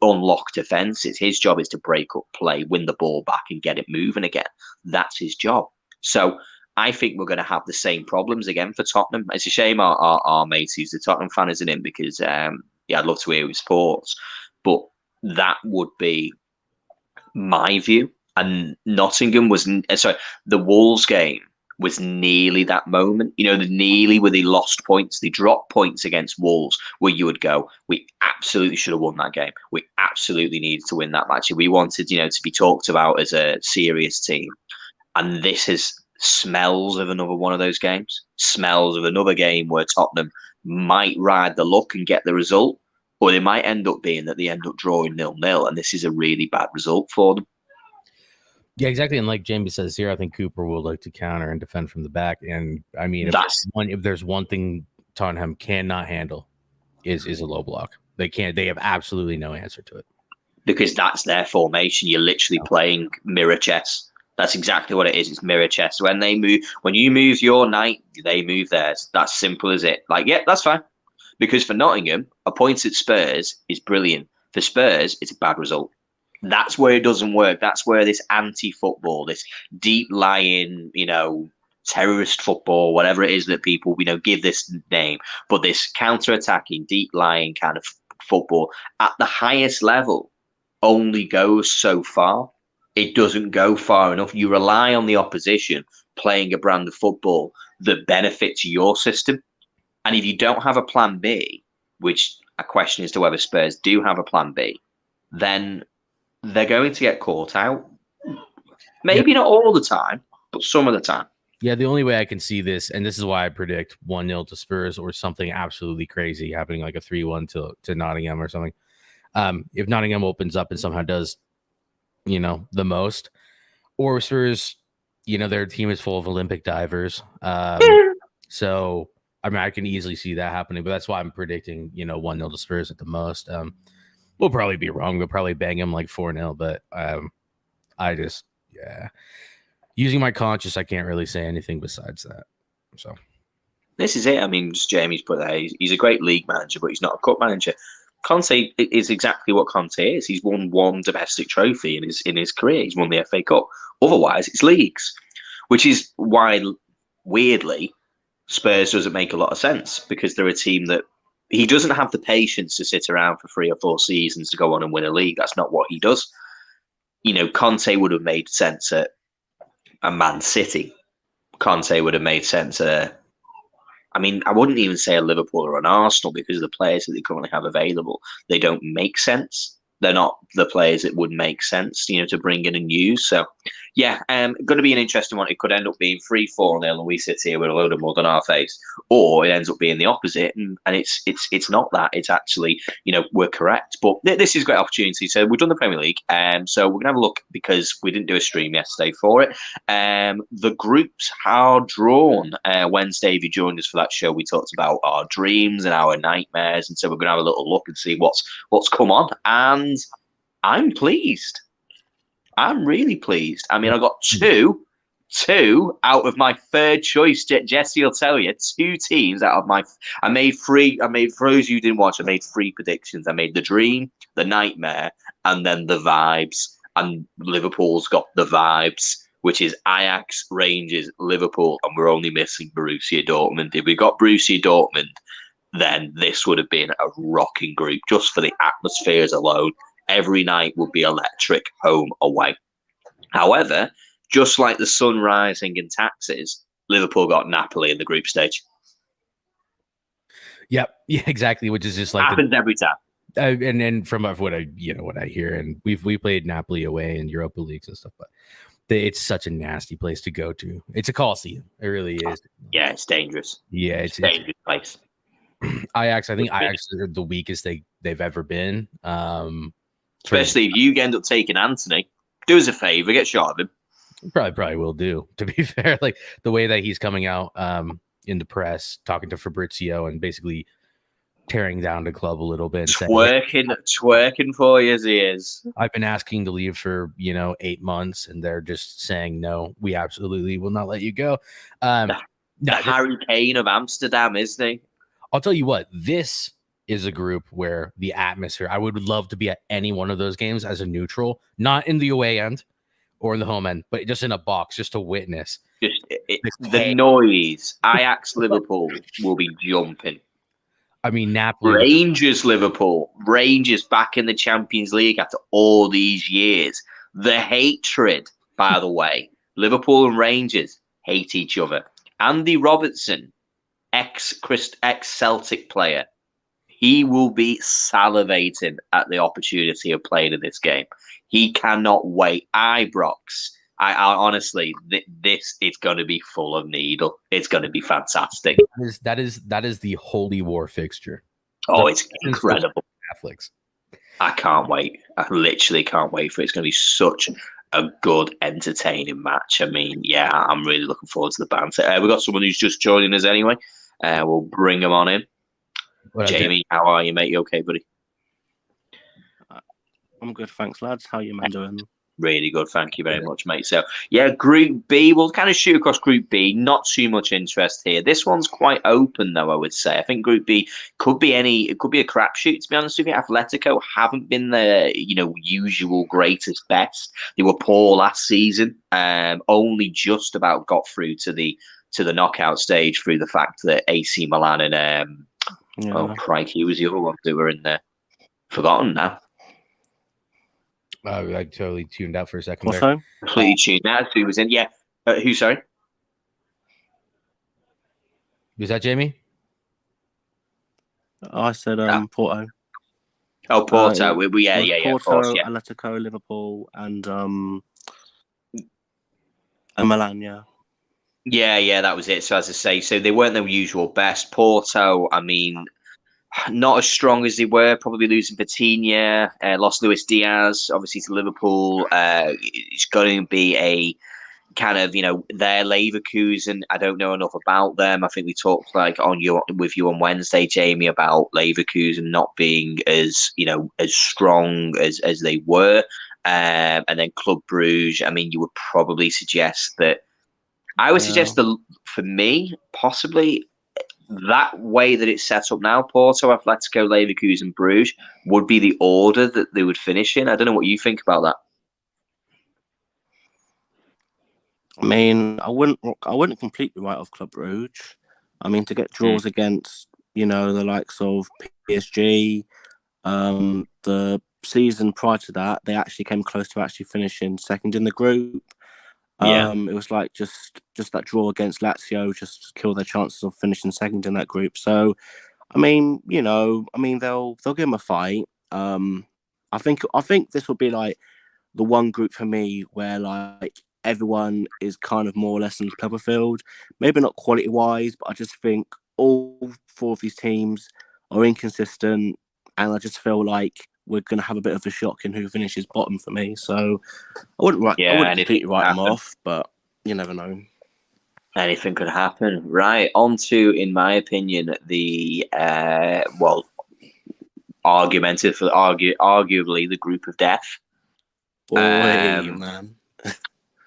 [SPEAKER 1] unlock defenses. His job is to break up play, win the ball back, and get it moving again. That's his job. So I think we're going to have the same problems again for Tottenham. It's a shame our mate who's the Tottenham fan isn't in, because I'd love to hear his thoughts. But that would be my view. And Nottingham the Wolves game was nearly that moment, nearly where they lost points. They dropped points against Wolves where you would go, we absolutely should have won that game. We absolutely needed to win that match. We wanted, to be talked about as a serious team. And this smells of another one of those games, smells of another game where Tottenham might ride the luck and get the result, or they might end up being that they end up drawing 0-0. And this is a really bad result for them.
[SPEAKER 2] Yeah, exactly. And like Jamie says here, I think Cooper will like to counter and defend from the back. And I mean, if there's one thing Tottenham cannot handle is a low block. They have absolutely no answer to it.
[SPEAKER 1] Because that's their formation. You're literally playing mirror chess. That's exactly what it is. It's mirror chess. When you move your knight, they move theirs. That's simple as it. Like, yeah, that's fine. Because for Nottingham, a point at Spurs is brilliant. For Spurs, it's a bad result. That's where it doesn't work. That's where this anti-football, this deep-lying, terrorist football, whatever it is that people, give this name, but this counter-attacking, deep-lying kind of football at the highest level only goes so far. It doesn't go far enough. You rely on the opposition playing a brand of football that benefits your system. And if you don't have a plan B, which a question as to whether Spurs do have a plan B, then they're going to get caught out. Maybe not all the time, but some of the time.
[SPEAKER 2] Yeah, the only way I can see this, and this is why I predict 1-0 to Spurs or something absolutely crazy happening, like a 3-1 to Nottingham or something. If Nottingham opens up and somehow does, the most, or Spurs, their team is full of Olympic divers. So I mean, I can easily see that happening, but that's why I'm predicting, 1-0 to Spurs at the most. We'll probably be wrong. We'll probably bang them like 4-0, but I just, using my conscience, I can't really say anything besides that. So
[SPEAKER 1] this is it. I mean, just Jamie's put there. He's a great league manager, but he's not a cup manager. Conte is exactly what Conte is. He's won one domestic trophy in his career. He's won the FA Cup. Otherwise, it's leagues, which is why, weirdly, Spurs doesn't make a lot of sense, because they're a team that he doesn't have the patience to sit around for 3 or 4 seasons to go on and win a league. That's not what he does. Conte would have made sense at a Man City. Conte would have made sense at I wouldn't even say a Liverpool or an Arsenal, because of the players that they currently have available. They don't make sense. They're not the players that would make sense, to bring in and use. So, yeah, going to be an interesting one. It could end up being 3-4-0, and we sit here with a load of mud on our face, or it ends up being the opposite, and it's not that. It's actually, we're correct. But this is a great opportunity. So we've done the Premier League, so we're gonna have a look, because we didn't do a stream yesterday for it. The groups are drawn. Wednesday, if you joined us for that show, we talked about our dreams and our nightmares, and so we're gonna have a little look and see what's come on. And I'm pleased. I'm really pleased. I mean, I got two out of my third choice. Jesse will tell you, 2 teams out of my. I made 3. For those who didn't watch, I made 3 predictions. I made the dream, the nightmare, and then the vibes. And Liverpool's got the vibes, which is Ajax, Rangers, Liverpool, and we're only missing Borussia Dortmund. If we got Borussia Dortmund, then this would have been a rocking group just for the atmospheres alone. Every night would be electric, home, away. However, just like the sun rising in taxes, Liverpool got Napoli in the group stage.
[SPEAKER 2] Yep, yeah, exactly. Which is just like
[SPEAKER 1] happens every time.
[SPEAKER 2] And then from what I hear, and we played Napoli away in Europa Leagues and stuff, but it's such a nasty place to go to. It's a coliseum. It really is.
[SPEAKER 1] Yeah, it's dangerous.
[SPEAKER 2] Yeah, it's
[SPEAKER 1] a dangerous place.
[SPEAKER 2] Ajax, I think Ajax are the weakest they've ever been.
[SPEAKER 1] Especially if you end up taking Anthony, do us a favor, get shot of him.
[SPEAKER 2] Probably will do. To be fair, like the way that he's coming out in the press, talking to Fabrizio, and basically tearing down the club a little bit,
[SPEAKER 1] twerking for you as he is.
[SPEAKER 2] I've been asking to leave for 8 months, and they're just saying no. We absolutely will not let you go.
[SPEAKER 1] The Harry Kane of Amsterdam, isn't he?
[SPEAKER 2] I'll tell you what, this is a group where the atmosphere, I would love to be at any one of those games as a neutral, not in the away end or in the home end, but just in a box, just to witness.
[SPEAKER 1] Just the noise. Ajax Liverpool will be jumping.
[SPEAKER 2] I mean, Napoli.
[SPEAKER 1] Rangers Liverpool. Rangers back in the Champions League after all these years. The hatred, by the way. Liverpool and Rangers hate each other. Andy Robertson, ex-Celtic player, he will be salivating at the opportunity of playing in this game. He cannot wait. Ibrox. I honestly, this is going to be full of needle. It's going to be fantastic.
[SPEAKER 2] That is the holy war fixture.
[SPEAKER 1] Oh, it's incredible.
[SPEAKER 2] Catholics.
[SPEAKER 1] I can't wait. I literally can't wait for it. It's going to be such a good, entertaining match. I mean, yeah, I'm really looking forward to the banter. We've got someone who's just joining us anyway. We'll bring him on in. Jamie, how are you, mate? You okay, buddy?
[SPEAKER 3] I'm good, thanks, lads. How you man doing?
[SPEAKER 1] Really good, thank you very much, mate. So, yeah, Group B, we'll kind of shoot across Group B. Not too much interest here. This one's quite open, though, I would say. I think Group B could be a crapshoot, to be honest with you. Atletico haven't been the usual greatest best. They were poor last season. Only just about got through to the knockout stage through the fact that AC Milan and oh crikey, who was the other one that were in there? Forgotten now.
[SPEAKER 2] I totally tuned out for a second.
[SPEAKER 3] What time?
[SPEAKER 1] Completely tuned out. Who was in? Yeah. Who? Sorry.
[SPEAKER 2] Was that Jamie?
[SPEAKER 3] I said Porto.
[SPEAKER 1] Oh, Porto.
[SPEAKER 3] Porto,
[SPEAKER 1] of course, yeah.
[SPEAKER 3] Atletico, Liverpool, and Milan.
[SPEAKER 1] Yeah, that was it. So as I say, so they weren't their usual best. Porto, I mean, not as strong as they were, probably losing Vitinha, lost Luis Diaz, obviously to Liverpool. It's going to be kind of, their Leverkusen. I don't know enough about them. I think we talked with you on Wednesday, Jamie, about Leverkusen not being as as strong as they were, and then Club Brugge. I mean, you would probably suggest that. I would suggest for me, possibly that way that it's set up now, Porto, Atletico, Leverkusen, Bruges, would be the order that they would finish in. I don't know what you think about that.
[SPEAKER 3] I mean, I wouldn't completely write off Club Brugge. I mean, to get draws against, the likes of PSG, the season prior to that, they actually came close to actually finishing second in the group. It was like just that draw against Lazio just killed their chances of finishing second in that group. So, I mean, they'll give them a fight. I think this will be like the one group for me where like everyone is kind of more or less in the level field. Maybe not quality wise, but I just think all four of these teams are inconsistent, and I just feel like we're going to have a bit of a shock in who finishes bottom for me. So I wouldn't completely write them off, but you never know.
[SPEAKER 1] Anything could happen. Right. On to, in my opinion, the arguably the group of death.
[SPEAKER 3] Man.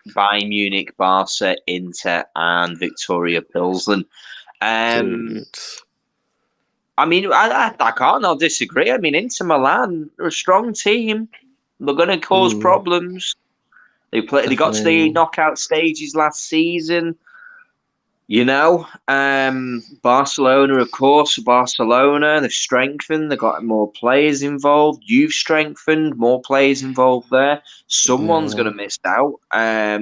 [SPEAKER 1] Bayern Munich, Barca, Inter, and Victoria Pilsen. I mean, I can't not disagree. I mean, Inter Milan are a strong team. They're going to cause problems. They got to the knockout stages last season. Barcelona, of course, they've strengthened. They've got more players involved. You've strengthened, more players involved there. Someone's going to miss out.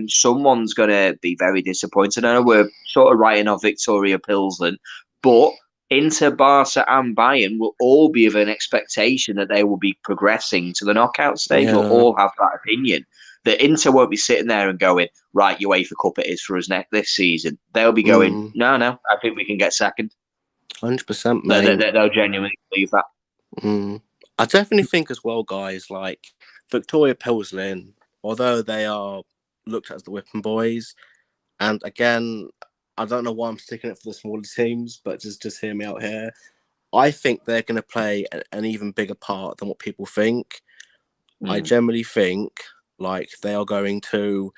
[SPEAKER 1] Someone's going to be very disappointed. I know we're sort of writing off Victoria Pilsen, but Inter, Barca and Bayern will all be of an expectation that they will be progressing to the knockout stage.
[SPEAKER 3] Yeah.
[SPEAKER 1] We'll all have that opinion. The Inter won't be sitting there and going, right, UEFA Cup it is for us this season. They'll be going, no, I think we can get second.
[SPEAKER 3] 100%, mate.
[SPEAKER 1] They'll genuinely believe that.
[SPEAKER 3] I definitely think as well, guys, like Victoria Pilsen, although they are looked at as the whipping boys, and again, I don't know why I'm sticking it for the smaller teams, but just hear me out here. I think they're going to play an even bigger part than what people think. I generally think like they are going to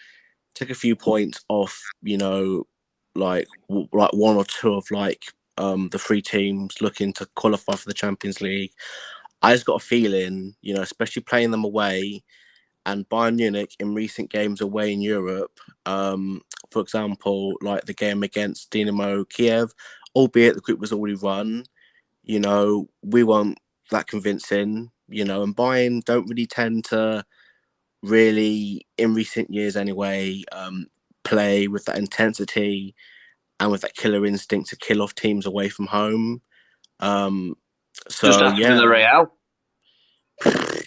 [SPEAKER 3] take a few points off, like one or two of like the three teams looking to qualify for the Champions League. I just got a feeling, especially playing them away, and Bayern Munich in recent games away in Europe, for example, like the game against Dynamo Kiev, albeit the group was already run, we weren't that convincing, and Bayern don't really tend to really, in recent years anyway, play with that intensity and with that killer instinct to kill off teams away from home. So
[SPEAKER 1] just after Villarreal.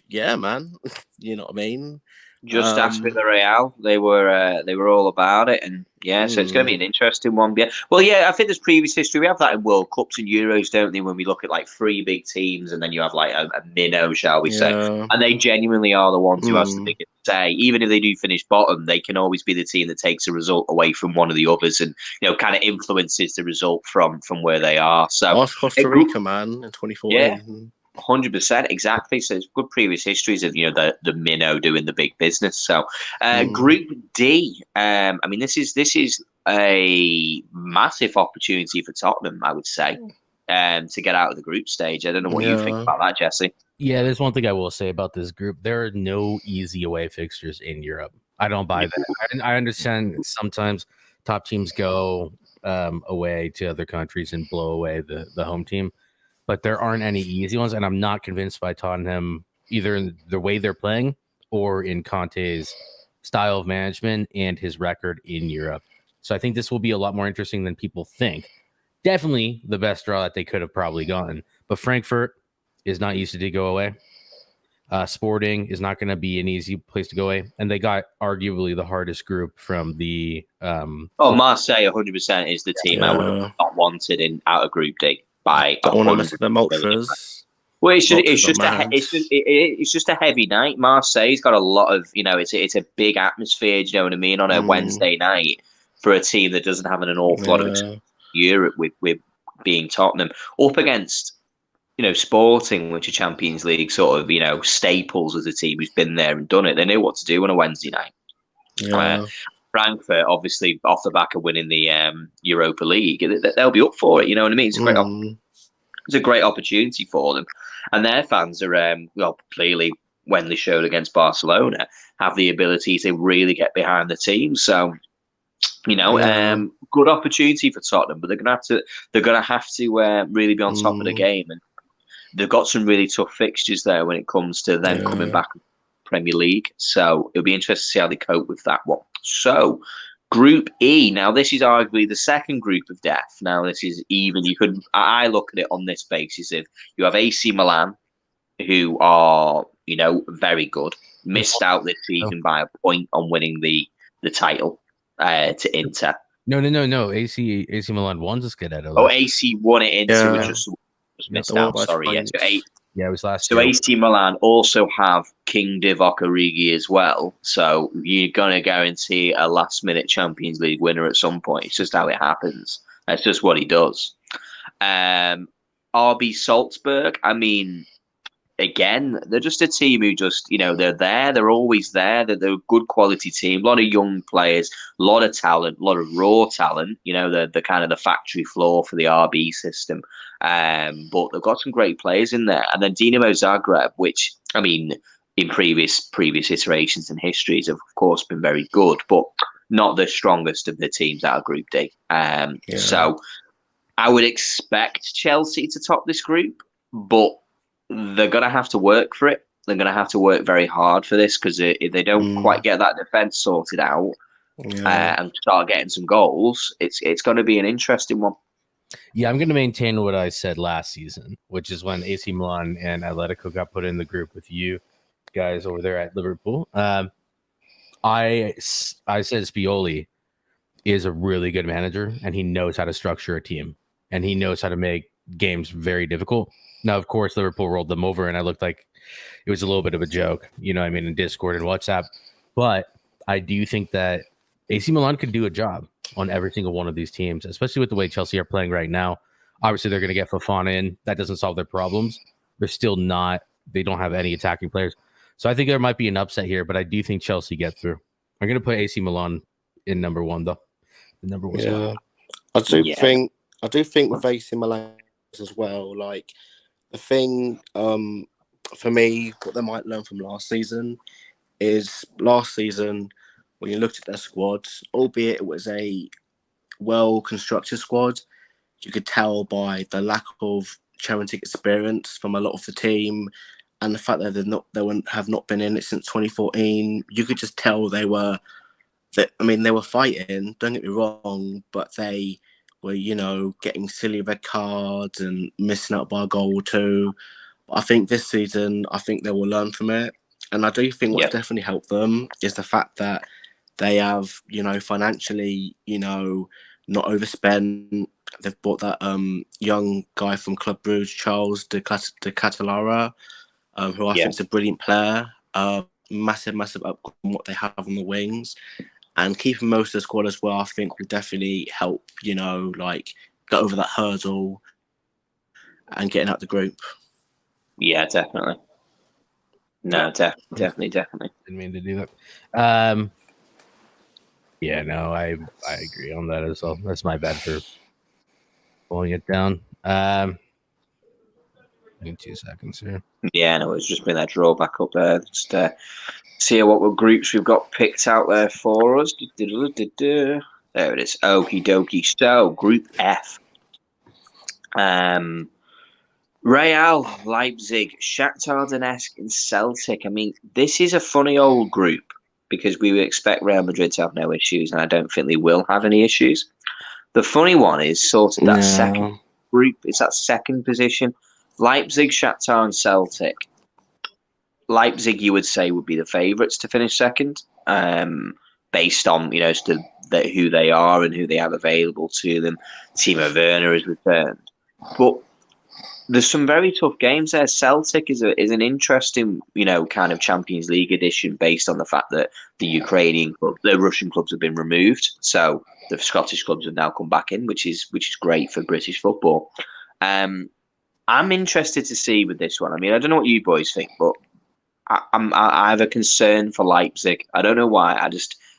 [SPEAKER 3] Yeah, man. You know what I mean?
[SPEAKER 1] Just after Villarreal, they were all about it, and so it's going to be an interesting one. Yeah, well, I think there's previous history. We have that in World Cups and Euros, don't they? When we look at like three big teams, and then you have like a minnow, shall we say? And they genuinely are the ones who has the biggest say. Even if they do finish bottom, they can always be the team that takes a result away from one of the others, and kind of influences the result from where they are. So,
[SPEAKER 3] ask Costa Rica, man, in 2014.
[SPEAKER 1] Yeah. 100%, exactly. So it's good previous histories of the minnow doing the big business. So Group D, I mean this is a massive opportunity for Tottenham, I would say, to get out of the group stage. I don't know what you think about that, Jesse.
[SPEAKER 2] Yeah, there's one thing I will say about this group. There are no easy away fixtures in Europe. I don't buy that. I understand sometimes top teams go away to other countries and blow away the home team, but there aren't any easy ones, and I'm not convinced by Tottenham either in the way they're playing or in Conte's style of management and his record in Europe. So I think this will be a lot more interesting than people think. Definitely the best draw that they could have probably gotten, but Frankfurt is not easy to go away. Sporting is not going to be an easy place to go away, and they got arguably the hardest group from the.
[SPEAKER 1] Marseille 100% is the team I would have not wanted out of Group D. By
[SPEAKER 3] don't want to mess with them ultras.
[SPEAKER 1] Well,
[SPEAKER 3] Man.
[SPEAKER 1] it's just a heavy night. Marseille's got a lot of, it's a big atmosphere. Do you know what I mean? On a Wednesday night for a team that doesn't have an awful lot of experience in Europe with being Tottenham up against, Sporting, which are Champions League sort of, staples as a team who's been there and done it. They know what to do on a Wednesday night.
[SPEAKER 3] Yeah.
[SPEAKER 1] Frankfurt, obviously, off the back of winning the Europa League, they'll be up for it. You know what I mean? It's a great opportunity for them, and their fans are clearly when they showed against Barcelona have the ability to really get behind the team. So, good opportunity for Tottenham, but they're gonna have to really be on top of the game, and they've got some really tough fixtures there when it comes to them coming back to Premier League. So it'll be interesting to see how they cope with that one. So. Group E. Now, this is arguably the second group of death. Now, this is even. I look at it on this basis of you have AC Milan, who are, very good. Missed out this season by a point on winning the title to Inter.
[SPEAKER 2] No. AC Milan won the Scudetto.
[SPEAKER 1] Oh, AC won it. Inter was just missed out. Sorry,
[SPEAKER 2] yeah, it was last
[SPEAKER 1] year.
[SPEAKER 2] So
[SPEAKER 1] AC Milan also have King Divock Origi as well. So you're going to guarantee a last-minute Champions League winner at some point. It's just how it happens. That's just what he does. RB Salzburg, I mean, again, they're just a team who just, they're there. They're always there. They're a good quality team. A lot of young players, a lot of talent, a lot of raw talent. The kind of the factory floor for the RB system. But they've got some great players in there. And then Dinamo Zagreb, which, I mean, in previous iterations and histories have, of course, been very good, but not the strongest of the teams out of Group D. So I would expect Chelsea to top this group, but they're going to have to work for it. They're going to have to work very hard for this because if they don't quite get that defence sorted out and start getting some goals, it's going to be an interesting one.
[SPEAKER 2] Yeah, I'm going to maintain what I said last season, which is when AC Milan and Atletico got put in the group with you guys over there at Liverpool. I said Spioli is a really good manager, and he knows how to structure a team, and he knows how to make games very difficult. Now, of course, Liverpool rolled them over, and I looked like it was a little bit of a joke, in Discord and WhatsApp. But I do think that AC Milan could do a job on every single one of these teams, especially with the way Chelsea are playing right now. Obviously, they're going to get Fofana in. That doesn't solve their problems. They're still not. They don't have any attacking players. So I think there might be an upset here, but I do think Chelsea get through. I'm going to put AC Milan in number one, though. The number one spot.
[SPEAKER 3] I do think with AC Milan as well, like the thing for me, what they might learn from last season is when you looked at their squad, albeit it was a well-constructed squad, you could tell by the lack of Champions League experience from a lot of the team, and the fact that they have not been in it since 2014. You could just tell they were fighting. Don't get me wrong, but they were, getting silly red cards and missing out by a goal or two. But I think this season, they will learn from it, and I do think what's definitely helped them is the fact that they have, financially, not overspent. They've bought that young guy from Club Brugge, Charles de Catalara, who I think is a brilliant player. Massive upgrade from what they have on the wings. And keeping most of the squad as well, I think will definitely help, get over that hurdle and getting out the group.
[SPEAKER 1] Yeah, definitely. No, definitely.
[SPEAKER 2] Didn't mean to do that. Yeah, no, I agree on that as well. That's my bad for pulling it down. In 2 seconds here.
[SPEAKER 1] Yeah, no, it's just been that draw back up there. Just see what groups we've got picked out there for us. There it is. Okie dokie. So, Group F. Real, Leipzig, Shakhtar Donetsk, and Celtic. I mean, this is a funny old group because we would expect Real Madrid to have no issues, and I don't think they will have any issues. The funny one is sort of that second group. It's that second position. Leipzig, Shakhtar, and Celtic. Leipzig, you would say, would be the favourites to finish second, based on who they are and who they have available to them. Timo Werner has returned, but there's some very tough games there. Celtic is an interesting, kind of Champions League edition based on the fact that the Russian clubs have been removed, so the Scottish clubs have now come back in, which is great for British football. I'm interested to see with this one. I mean, I don't know what you boys think, but I have a concern for Leipzig. I don't know why.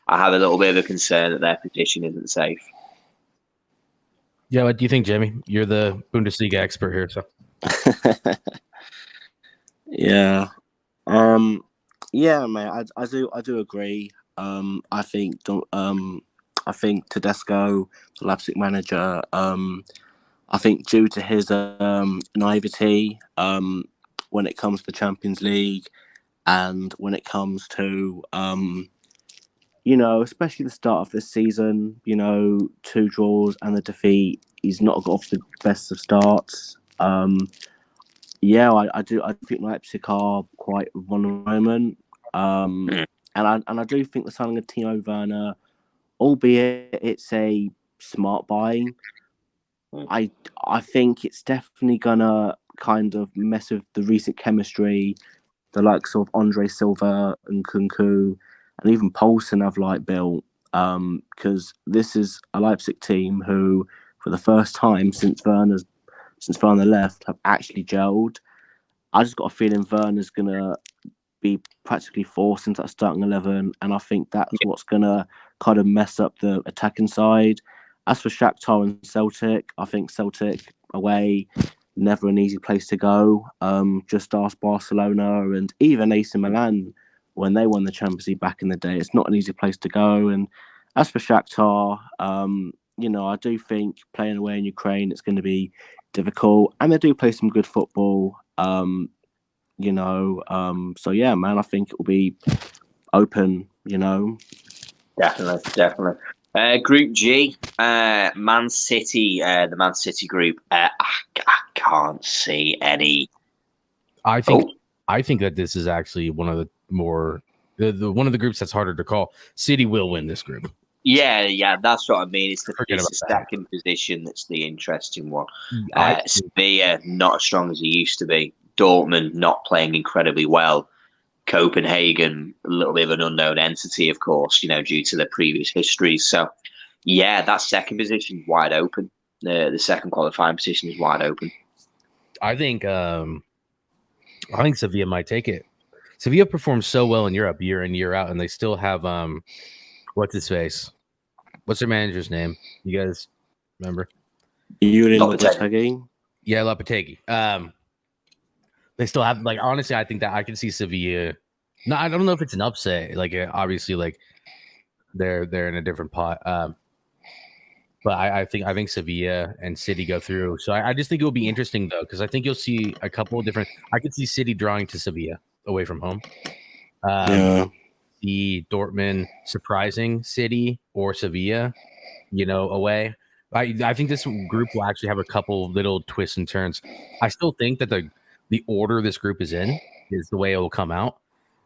[SPEAKER 1] I have a little bit of a concern that their position isn't safe.
[SPEAKER 2] Yeah, what do you think, Jamie? You're the Bundesliga expert here, so.
[SPEAKER 3] Yeah. Yeah, mate. I do agree. I think Tedesco, the Leipzig manager, I think due to his naivety when it comes to the Champions League and when it comes to especially the start of this season, 2 draws and the defeat, he's not got off the best of starts. Yeah, I think Leipzig are quite vulnerable at the moment. And I do think the signing of Timo Werner, albeit it's a smart buying, I think it's definitely gonna kind of mess with the recent chemistry the likes of Andre Silva and Kunku and even Poulsen have built, because this is a Leipzig team who, for the first time since Werner left, have actually gelled. I just got a feeling Werner's gonna be practically forced into that starting 11, and I think that's what's gonna kind of mess up the attacking side. As for Shakhtar and Celtic, I think Celtic away, never an easy place to go. Just ask Barcelona and even AC Milan when they won the Champions League back in the day. It's not an easy place to go. And as for Shakhtar, I do think playing away in Ukraine, it's going to be difficult. And they do play some good football, so yeah, man, I think it will be open,
[SPEAKER 1] Definitely. Group G, Man City, the Man City group. I can't see any.
[SPEAKER 2] I think that this is actually one of the more one of the groups that's harder to call. City will win this group.
[SPEAKER 1] Yeah, that's what I mean. It's the second position that's the interesting one. Sevilla not as strong as he used to be. Dortmund not playing incredibly well. Copenhagen, a little bit of an unknown entity, of course, due to their previous history. So, yeah, that second position is wide open. The second qualifying position is wide open.
[SPEAKER 2] I think Sevilla might take it. Sevilla performs so well in Europe year in, year out, and they still have what's his face? What's their manager's name? You guys remember?
[SPEAKER 3] Lopetegui.
[SPEAKER 2] Yeah, Lopetegui. They still have honestly, I think that I can see Sevilla. No, I don't know if it's an upset. Obviously, they're in a different pot. But I think Sevilla and City go through. So I just think it will be interesting though, because I think you'll see a couple of different. I could see City drawing to Sevilla away from home. The Dortmund surprising City or Sevilla, away. I think this group will actually have a couple little twists and turns. I still think that the order this group is in is the way it will come out.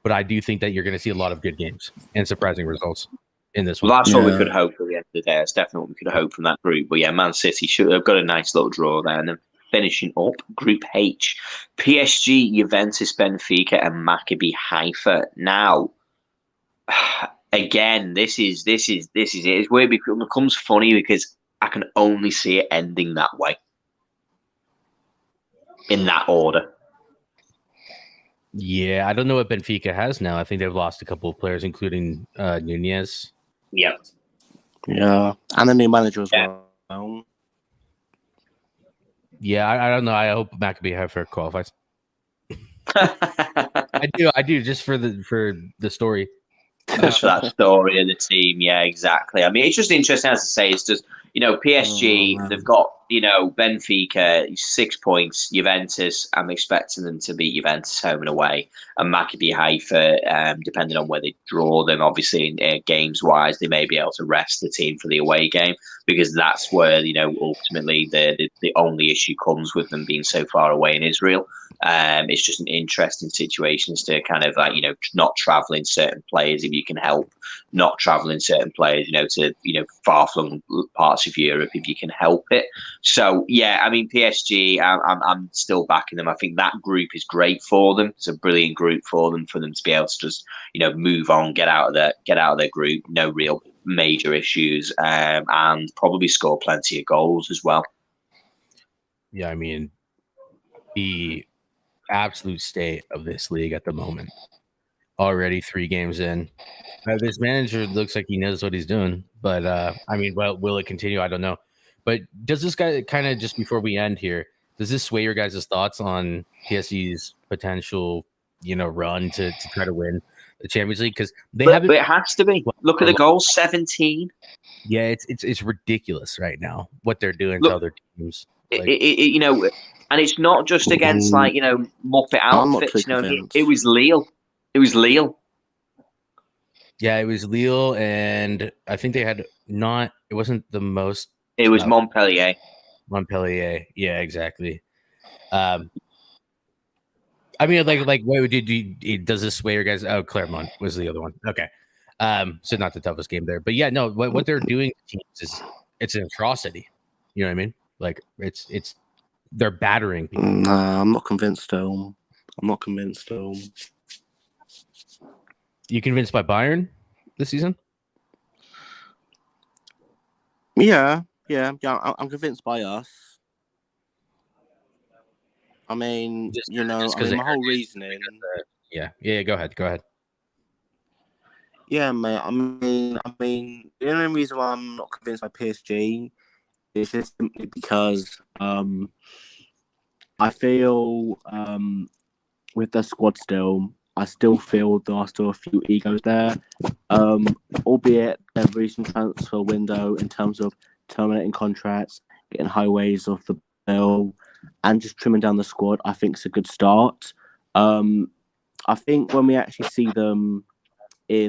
[SPEAKER 2] But I do think that you're going to see a lot of good games and surprising results in this one.
[SPEAKER 1] Well, that's what we could hope at the end of the day. That's definitely what we could hope from that group. But yeah, Man City should have got a nice little draw there. And then finishing up, Group H, PSG, Juventus, Benfica, and Maccabi Haifa. Now, again, this is it. It's weird because it becomes funny because I can only see it ending that way. In that order.
[SPEAKER 2] Yeah, I don't know what Benfica has now. I think they've lost a couple of players, including Nunez.
[SPEAKER 1] Yep.
[SPEAKER 3] Yeah, and the new manager as well.
[SPEAKER 2] Yeah, I don't know. I hope Maccabi Haifa qualifies. I do, just for the story.
[SPEAKER 1] Just for that story of the team, yeah, exactly. I mean, it's just interesting, as I say, it's just, PSG, they've got, Benfica, 6 points, Juventus, I'm expecting them to beat Juventus home and away, and Maccabi Haifa, depending on where they draw them, obviously, games-wise, they may be able to rest the team for the away game, because that's where, ultimately, the only issue comes with them being so far away in Israel. It's just an interesting situation as to kind of like, not traveling certain players if you can help, not traveling certain players, to, far flung parts of Europe if you can help it. So, yeah, I mean, PSG, I'm still backing them. I think that group is great for them. It's a brilliant group for them to be able to just, move on, get out of their group, no real major issues, and probably score plenty of goals as well.
[SPEAKER 2] Yeah, I mean, the absolute state of this league at the moment. Already 3 games in. This manager looks like he knows what he's doing, but I mean, well, will it continue? I don't know. But does this guy kind of, just before we end here, does this sway your guys' thoughts on PSG's potential, run to try to win the Champions League? Because
[SPEAKER 1] but it has to be. Look at the goals, 17.
[SPEAKER 2] Yeah, it's ridiculous right now what they're doing to other teams.
[SPEAKER 1] Like, and it's not just against Muppet outfits. It was Lille. It was Lille.
[SPEAKER 2] Yeah, it was Lille, and I think they had not. It wasn't the most.
[SPEAKER 1] It was Montpellier.
[SPEAKER 2] Montpellier, yeah, exactly. I mean, like, what would you does this sway your guys? Oh, Clermont was the other one. Okay, so not the toughest game there, but yeah, no, what they're doing to teams it's an atrocity. You know what I mean? Like, it's they're battering people.
[SPEAKER 3] Nah, I'm not convinced still.
[SPEAKER 2] You convinced by Bayern this season?
[SPEAKER 3] Yeah. I'm convinced by us. I mean, my whole reasoning.
[SPEAKER 2] Yeah. Go ahead.
[SPEAKER 3] Yeah, mate. I mean, the only reason why I'm not convinced by PSG is just simply because I feel with the squad still, I still feel there are still a few egos there, albeit their recent transfer window in terms of terminating contracts, getting highways off the bill, and just trimming down the squad. I think it's a good start. I think when we actually see them play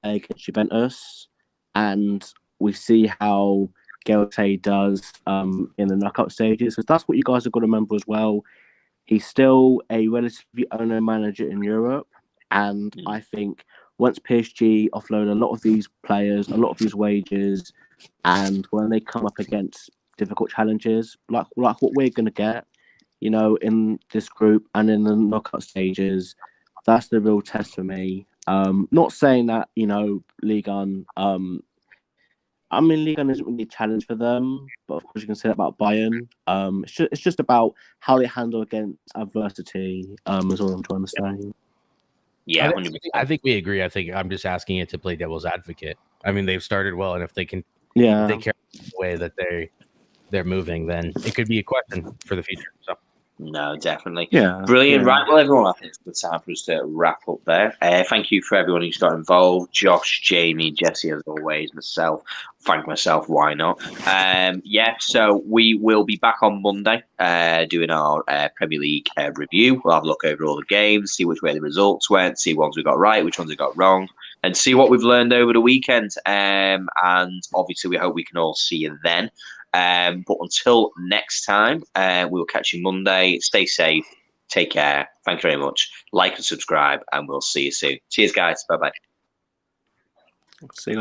[SPEAKER 3] against Juventus, and we see how Gelate does in the knockout stages, because that's what you guys have got to remember as well. He's still a relatively unknown manager in Europe, and I think once PSG offload a lot of these players, a lot of these wages, and when they come up against difficult challenges, like what we're going to get, in this group and in the knockout stages, that's the real test for me. Not saying that, Ligue 1, Ligue 1 isn't really a challenge for them, but of course you can say that about Bayern. It's just about how they handle against adversity, is all I'm trying to say.
[SPEAKER 1] Yeah,
[SPEAKER 2] I think we agree. I think I'm just asking it to play devil's advocate. I mean, they've started well, and if they can, if they carry the way that they're moving, then it could be a question for the future. So.
[SPEAKER 1] No, definitely.
[SPEAKER 3] Yeah.
[SPEAKER 1] Brilliant. Yeah. Right. Well, everyone, I think it's the time for us to wrap up there. Thank you for everyone who's got involved. Josh, Jamie, Jesse, as always, myself. Thank myself. Why not? So we will be back on Monday doing our Premier League review. We'll have a look over all the games, see which way the results went, see ones we got right, which ones we got wrong, and see what we've learned over the weekend. And obviously, we hope we can all see you then. But until next time, we'll catch you Monday. Stay safe. Take care. Thank you very much. Like and subscribe, and we'll see you soon. Cheers, guys. Bye-bye.
[SPEAKER 3] See you guys.